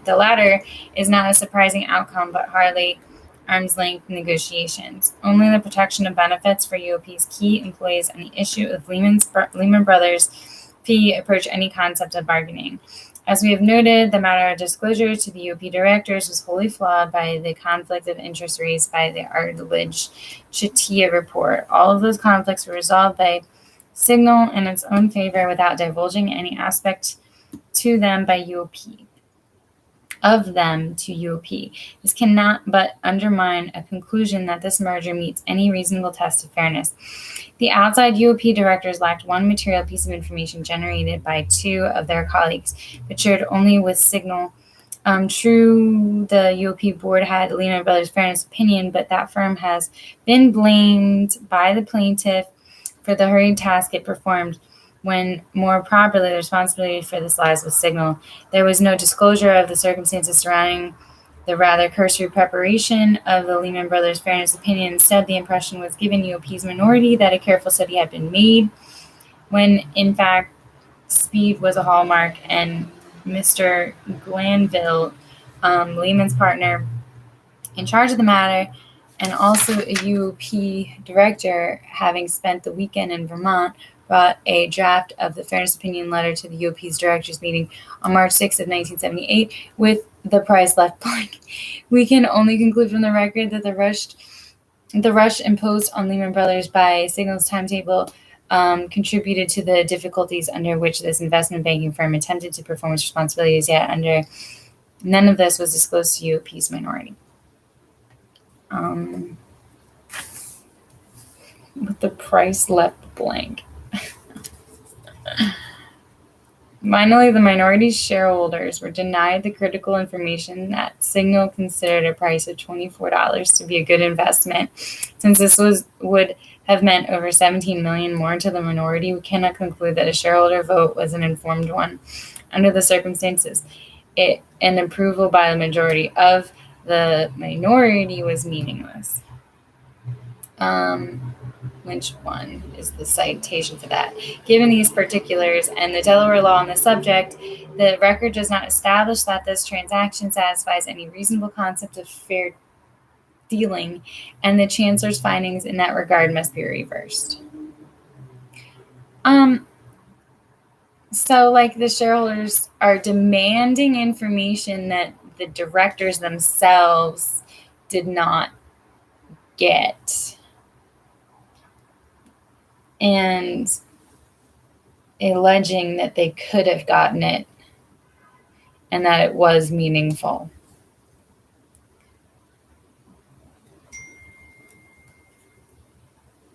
The latter is not a surprising outcome, but hardly arm's length negotiations. Only the protection of benefits for UOP's key employees and the issue of Lehman Brothers fee approach any concept of bargaining. As we have noted, the matter of disclosure to the UOP directors was wholly flawed by the conflict of interest raised by the Arledge-Chatia report. All of those conflicts were resolved by Signal in its own favor without divulging any aspect to them by UOP. Of them to UOP. This cannot but undermine a conclusion that this merger meets any reasonable test of fairness. The outside UOP directors lacked one material piece of information generated by 2 of their colleagues, but shared only with Signal. True, the UOP board had Lehman Brothers' fairness opinion, but that firm has been blamed by the plaintiff for the hurried task it performed, when more properly the responsibility for this lies with Signal. There was no disclosure of the circumstances surrounding the rather cursory preparation of the Lehman Brothers fairness opinion. Instead, the impression was given UOP's minority that a careful study had been made, when in fact speed was a hallmark, and Mr. Glanville, Lehman's partner in charge of the matter, and also a UOP director, having spent the weekend in Vermont, brought a draft of the fairness opinion letter to the UOP's directors meeting on March 6th of 1978 with the price left blank. We can only conclude from the record that the rush imposed on Lehman Brothers by Signal's timetable contributed to the difficulties under which this investment banking firm attempted to perform its responsibilities, yet none of this was disclosed to UOP's minority. With the price left blank. Finally, the minority shareholders were denied the critical information that Signal considered a price of $24 to be a good investment. Since this would have meant over $17 million more to the minority, we cannot conclude that a shareholder vote was an informed one. Under the circumstances, an approval by the majority of the minority was meaningless. Which one is the citation for that? Given these particulars and the Delaware law on the subject, the record does not establish that this transaction satisfies any reasonable concept of fair dealing, and the chancellor's findings in that regard must be reversed. So, like, the shareholders are demanding information that the directors themselves did not get. And alleging that they could have gotten it and that it was meaningful.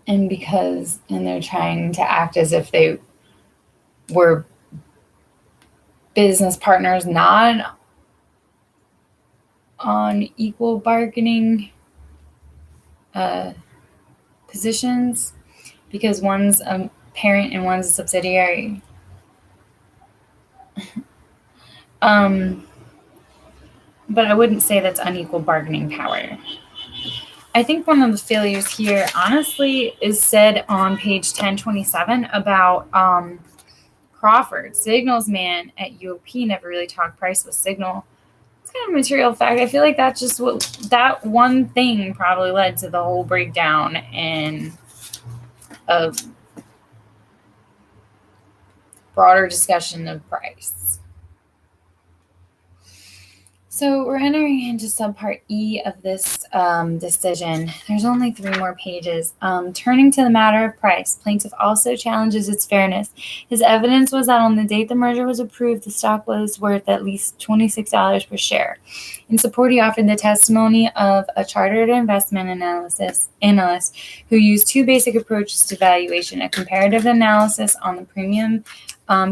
And they're trying to act as if they were business partners, not on equal bargaining positions, because one's a parent and one's a subsidiary. But I wouldn't say that's unequal bargaining power. I think one of the failures here, honestly, is said on page 1027 about Crawford. Signal's man at UOP never really talked price with Signal. It's kind of a material fact. I feel like that's just what that one thing probably led to the whole breakdown and of broader discussion of price. So we're entering into subpart E of this decision. There's only 3 more pages. Turning to the matter of price, plaintiff also challenges its fairness. His evidence was that on the date the merger was approved, the stock was worth at least $26 per share. In support, he offered the testimony of a chartered investment analyst who used 2 basic approaches to valuation: a comparative analysis on the premium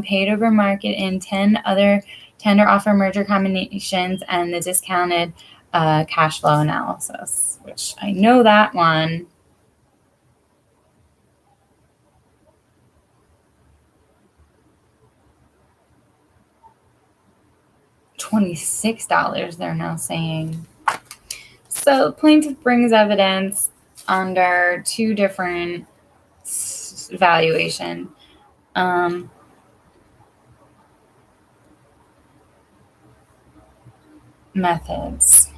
paid over market and 10 other tender offer merger combinations, and the discounted cash flow analysis, which I know that one. $26, they're now saying. So plaintiff brings evidence under 2 different valuation. Methods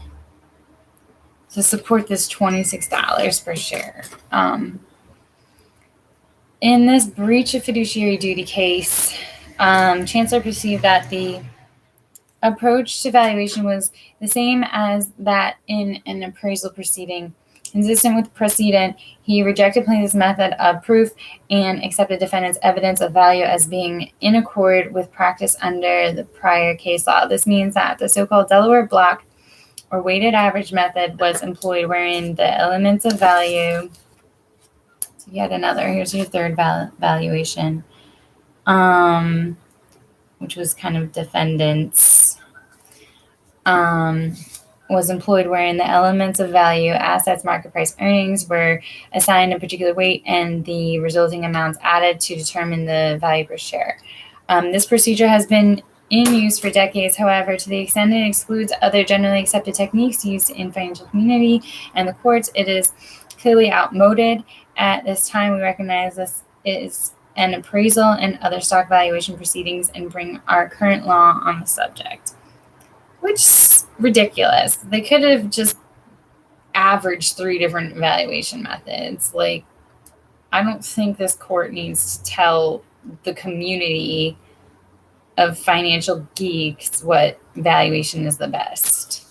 to support this $26 per share. In this breach of fiduciary duty case, Chancellor perceived that the approach to valuation was the same as that in an appraisal proceeding. Consistent with precedent, he rejected plaintiff's method of proof and accepted defendant's evidence of value as being in accord with practice under the prior case law. This means that the so-called Delaware block or weighted average method was employed, wherein the elements of value, so yet another, here's your third valuation, which was kind of defendant's, was employed, wherein the elements of value, assets, market price, earnings were assigned a particular weight and the resulting amounts added to determine the value per share. This procedure has been in use for decades. However, to the extent it excludes other generally accepted techniques used in financial community and the courts, it is clearly outmoded. At this time, we recognize this is an appraisal and other stock valuation proceedings and bring our current law on the subject. Which is ridiculous. They could have just averaged 3 different valuation methods. Like, I don't think this court needs to tell the community of financial geeks what valuation is the best.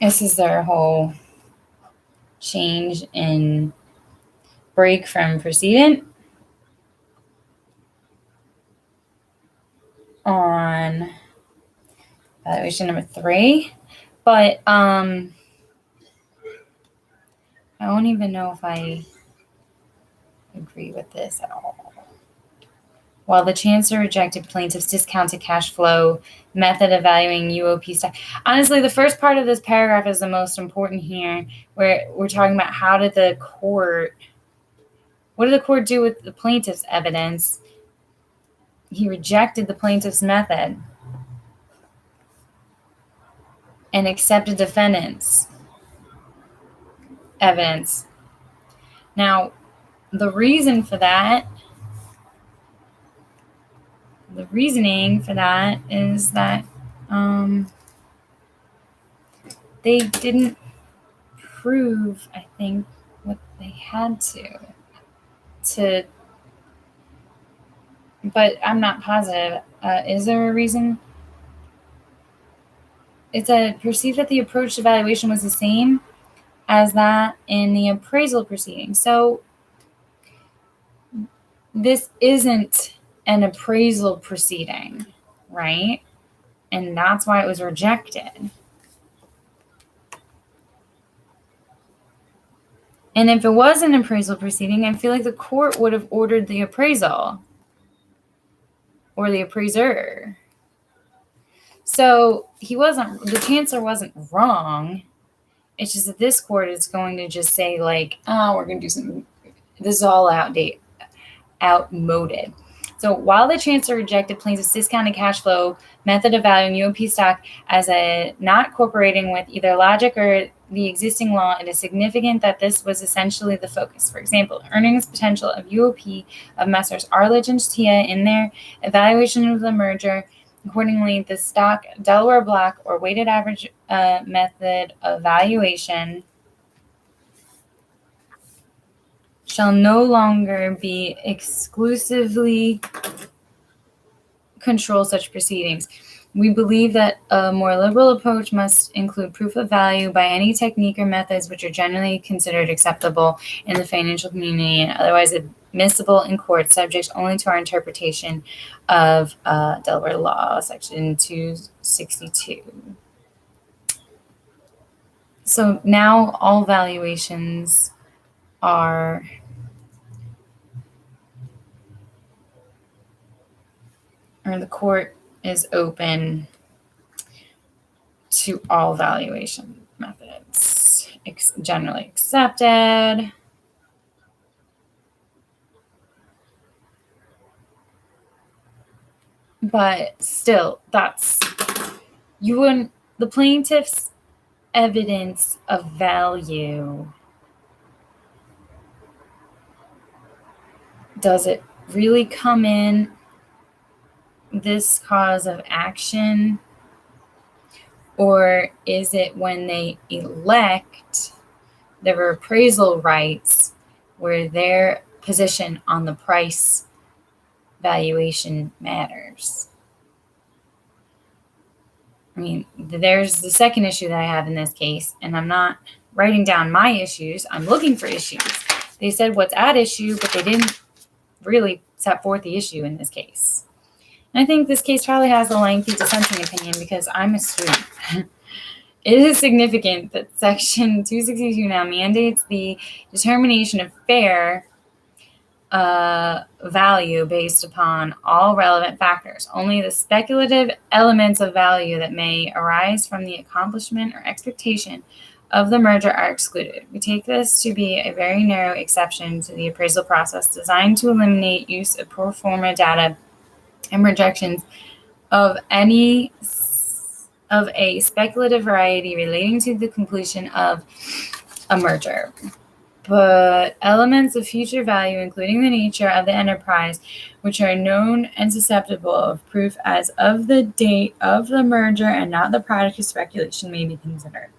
This is their whole change in break from precedent on valuation number 3. But I don't even know if I agree with this at all. While the chancellor rejected plaintiff's discounted cash flow method of valuing UOP stock. Honestly, the first part of this paragraph is the most important here, where we're talking about what did the court do with the plaintiff's evidence? He rejected the plaintiff's method and accepted defendant's evidence. Now, the reasoning for that is that they didn't prove, I think, what they had to, but I'm not positive. Is there a reason? It's perceived that the approach to valuation was the same as that in the appraisal proceeding. So this isn't an appraisal proceeding, right? And that's why it was rejected. And if it was an appraisal proceeding, I feel like the court would have ordered the appraisal or the appraiser. So the chancellor wasn't wrong. It's just that this court is going to just say, like, we're going to do something. This is all outmoded. So while the chancellor rejected plaintiff's discounted cash flow method of valuing UOP stock as not cooperating with either logic or the existing law, it is significant that this was essentially the focus. For example, earnings potential of UOP of Messrs. Arledge and Tia in their evaluation of the merger. Accordingly, the stock Delaware block or weighted average method of valuation shall no longer be exclusively control such proceedings. We believe that a more liberal approach must include proof of value by any technique or methods which are generally considered acceptable in the financial community and otherwise admissible in court, subject only to our interpretation of Delaware law, section 262. So now all valuations or the court is open to all valuation methods, generally accepted. But still, the plaintiff's evidence of value, does it really come in this cause of action, or is it when they elect their appraisal rights where their position on the price valuation matters? I mean, there's the second issue that I have in this case, and I'm not writing down my issues. I'm looking for issues. They said what's at issue, but they didn't really set forth the issue in this case. And I think this case probably has a lengthy dissenting opinion because I'm a student. It is significant that Section 262 now mandates the determination of fair value based upon all relevant factors. Only the speculative elements of value that may arise from the accomplishment or expectation of the merger are excluded. We take this to be a very narrow exception to the appraisal process designed to eliminate use of pro forma data and projections of a speculative variety relating to the completion of a merger. But elements of future value, including the nature of the enterprise, which are known and susceptible of proof as of the date of the merger and not the product of speculation, may be considered.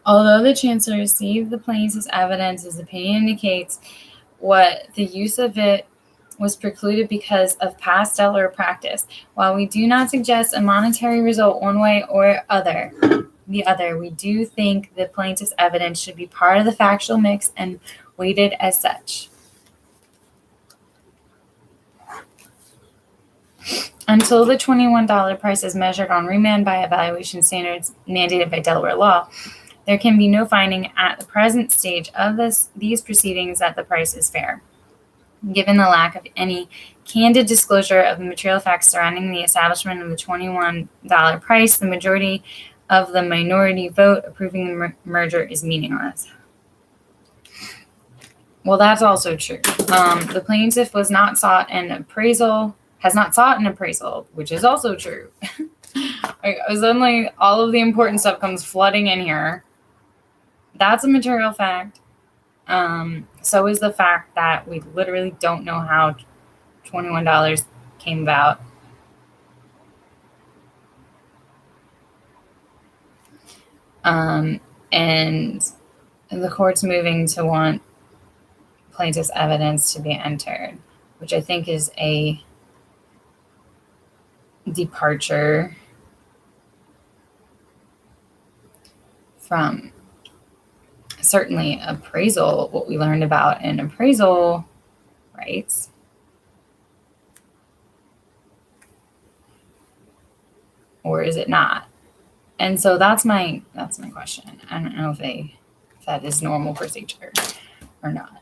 Although the chancellor received the plaintiff's evidence, his opinion indicates what the use of it was precluded because of past Delaware practice. While we do not suggest a monetary result one way or the other, we do think the plaintiff's evidence should be part of the factual mix and weighted as such. Until the $21 price is measured on remand by evaluation standards mandated by Delaware law, There can be no finding at the present stage of these proceedings that the price is fair. Given the lack of any candid disclosure of the material facts surrounding the establishment of the $21 price, the majority of the minority vote approving the merger is meaningless. Well, that's also true. The plaintiff has not sought an appraisal, which is also true. Suddenly, all of the important stuff comes flooding in here. That's a material fact. So is the fact that we literally don't know how $21 came about. And the court's moving to want plaintiff's evidence to be entered, which I think is a departure from certainly appraisal, what we learned about in appraisal rights. Or is it not? And so that's my question. I don't know if that is normal procedure or not.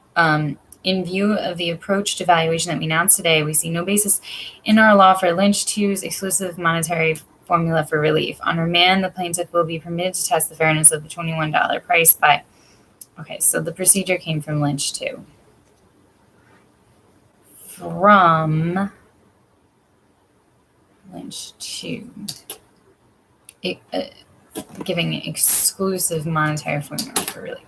In view of the approach to valuation that we announced today, we see no basis in our law for Lynch 2's exclusive monetary formula for relief. On remand, the plaintiff will be permitted to test the fairness of the $21 price by... Okay, so the procedure came from Lynch 2. From Lynch 2. Giving exclusive monetary formula for relief.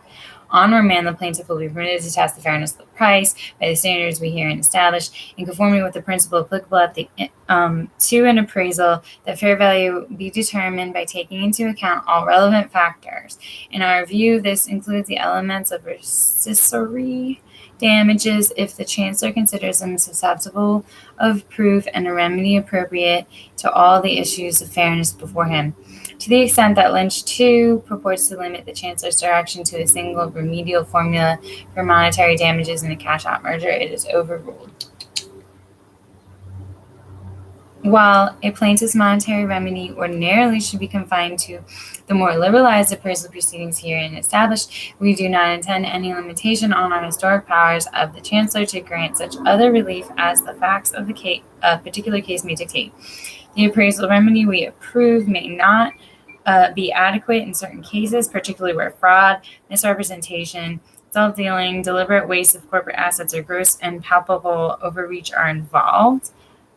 On remand, the plaintiff will be permitted to test the fairness of the price by the standards we herein establish, in conformity with the principle applicable at to an appraisal, that fair value be determined by taking into account all relevant factors. In our view, this includes the elements of rescissory damages if the chancellor considers them susceptible of proof and a remedy appropriate to all the issues of fairness before him. To the extent that Lynch 2 purports to limit the chancellor's direction to a single remedial formula for monetary damages in a cash-out merger, it is overruled. While a plaintiff's monetary remedy ordinarily should be confined to the more liberalized appraisal proceedings herein established, we do not intend any limitation on our historic powers of the chancellor to grant such other relief as the facts of the particular case may dictate. The appraisal remedy we approve may not be adequate in certain cases, particularly where fraud, misrepresentation, self-dealing, deliberate waste of corporate assets, or gross and palpable overreach are involved.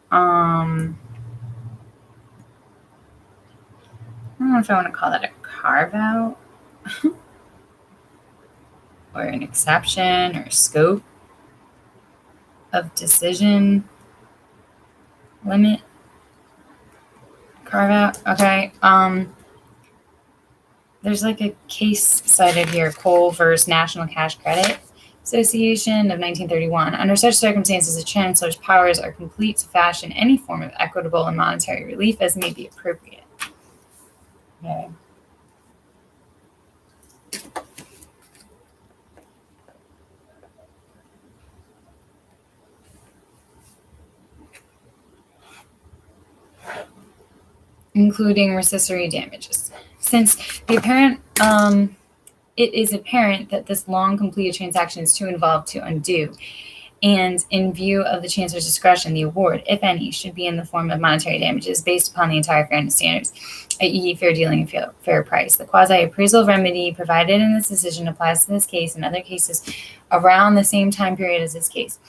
I don't know if I want to call that a carve-out or an exception or scope of decision limit. Carve-out. Okay. There's like a case cited here, Cole versus National Cash Credit Association of 1931. Under such circumstances, the chancellor's powers are complete to fashion any form of equitable and monetary relief as may be appropriate. Okay. Including rescissory damages. Since it is apparent that this long completed transaction is too involved to undo, and in view of the chancellor's discretion, the award, if any, should be in the form of monetary damages based upon the entire fairness standards, i.e. fair dealing and fair price. The quasi-appraisal remedy provided in this decision applies to this case and other cases around the same time period as this case.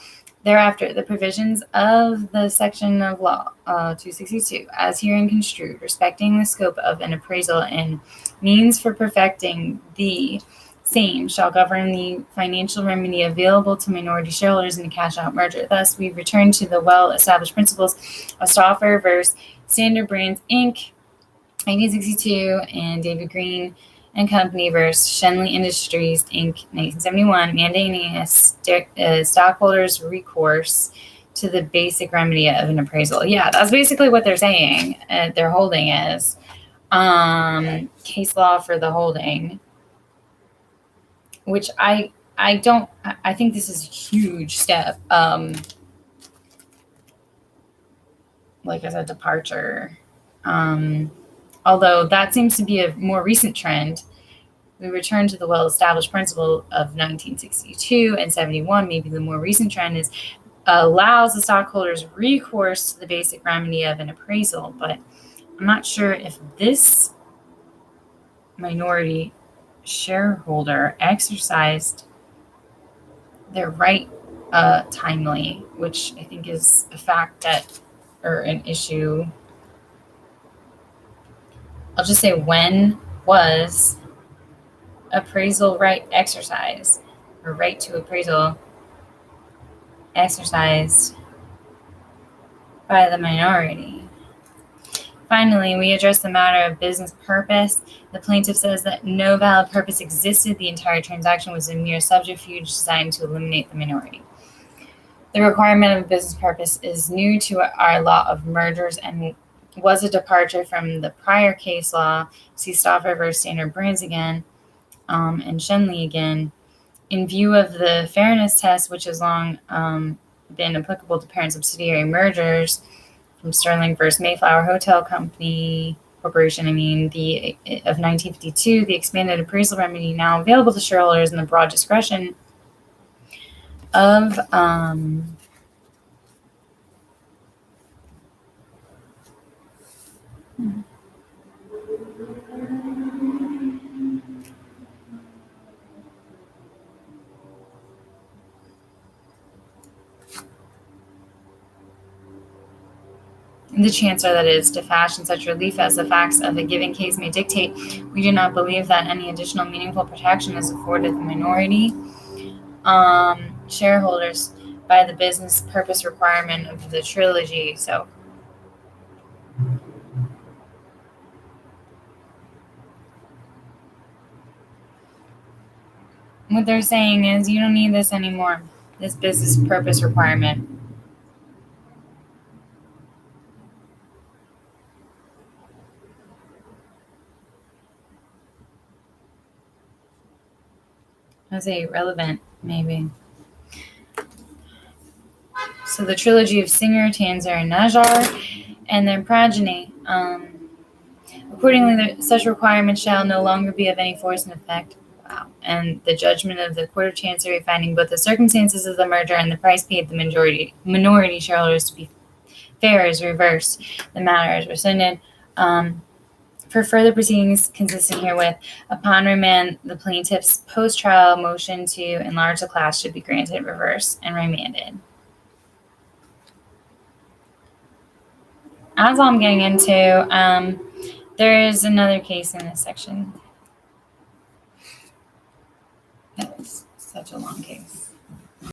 Thereafter, the provisions of the section of law 262, as herein construed, respecting the scope of an appraisal and means for perfecting the same, shall govern the financial remedy available to minority shareholders in a cash-out merger. Thus, we return to the well-established principles of Stauffer versus Standard Brands, Inc., 1962, and David Green and Company versus Shenley Industries, Inc., 1971, mandating a stockholder's recourse to the basic remedy of an appraisal. Yeah, that's basically what they're saying. Their holding is case law for the holding, which I think this is a huge step. Like I said, departure. Although that seems to be a more recent trend we return to the well-established principle of 1962 and 71. Maybe the more recent trend is allows the stockholders recourse to the basic remedy of an appraisal, but I'm not sure if this minority shareholder exercised their right timely, which I think is a fact that, or an issue. I'll just say, when was appraisal right exercised, or right to appraisal exercised by the minority? Finally, we address the matter of business purpose. The plaintiff says that no valid purpose existed. The entire transaction was a mere subterfuge designed to eliminate the minority. The requirement of a business purpose is new to our law of mergers and was a departure from the prior case law. See Stauffer versus Standard Brands again, and Shenley again. In view of the fairness test, which has long been applicable to parent subsidiary mergers, from Sterling versus Mayflower Hotel Company Corporation, of 1952, the expanded appraisal remedy now available to shareholders in the broad discretion of the chancellor, that is, to fashion such relief as the facts of a given case may dictate. We do not believe that any additional meaningful protection is afforded the minority shareholders by the business purpose requirement of the trilogy. So what they're saying is, you don't need this anymore, this business purpose requirement. I say irrelevant, maybe. So the trilogy of Singer, Tanzer, and Najjar and their progeny. Accordingly, such requirements shall no longer be of any force and effect. Wow. And the judgment of the Court of Chancery, finding both the circumstances of the merger and the price paid the minority shareholders to be fair, is reversed. The matter is rescinded. For further proceedings consistent herewith, upon remand, the plaintiff's post-trial motion to enlarge the class should be granted, reversed, and remanded. As I'm getting into, there is another case in this section. That was such a long case.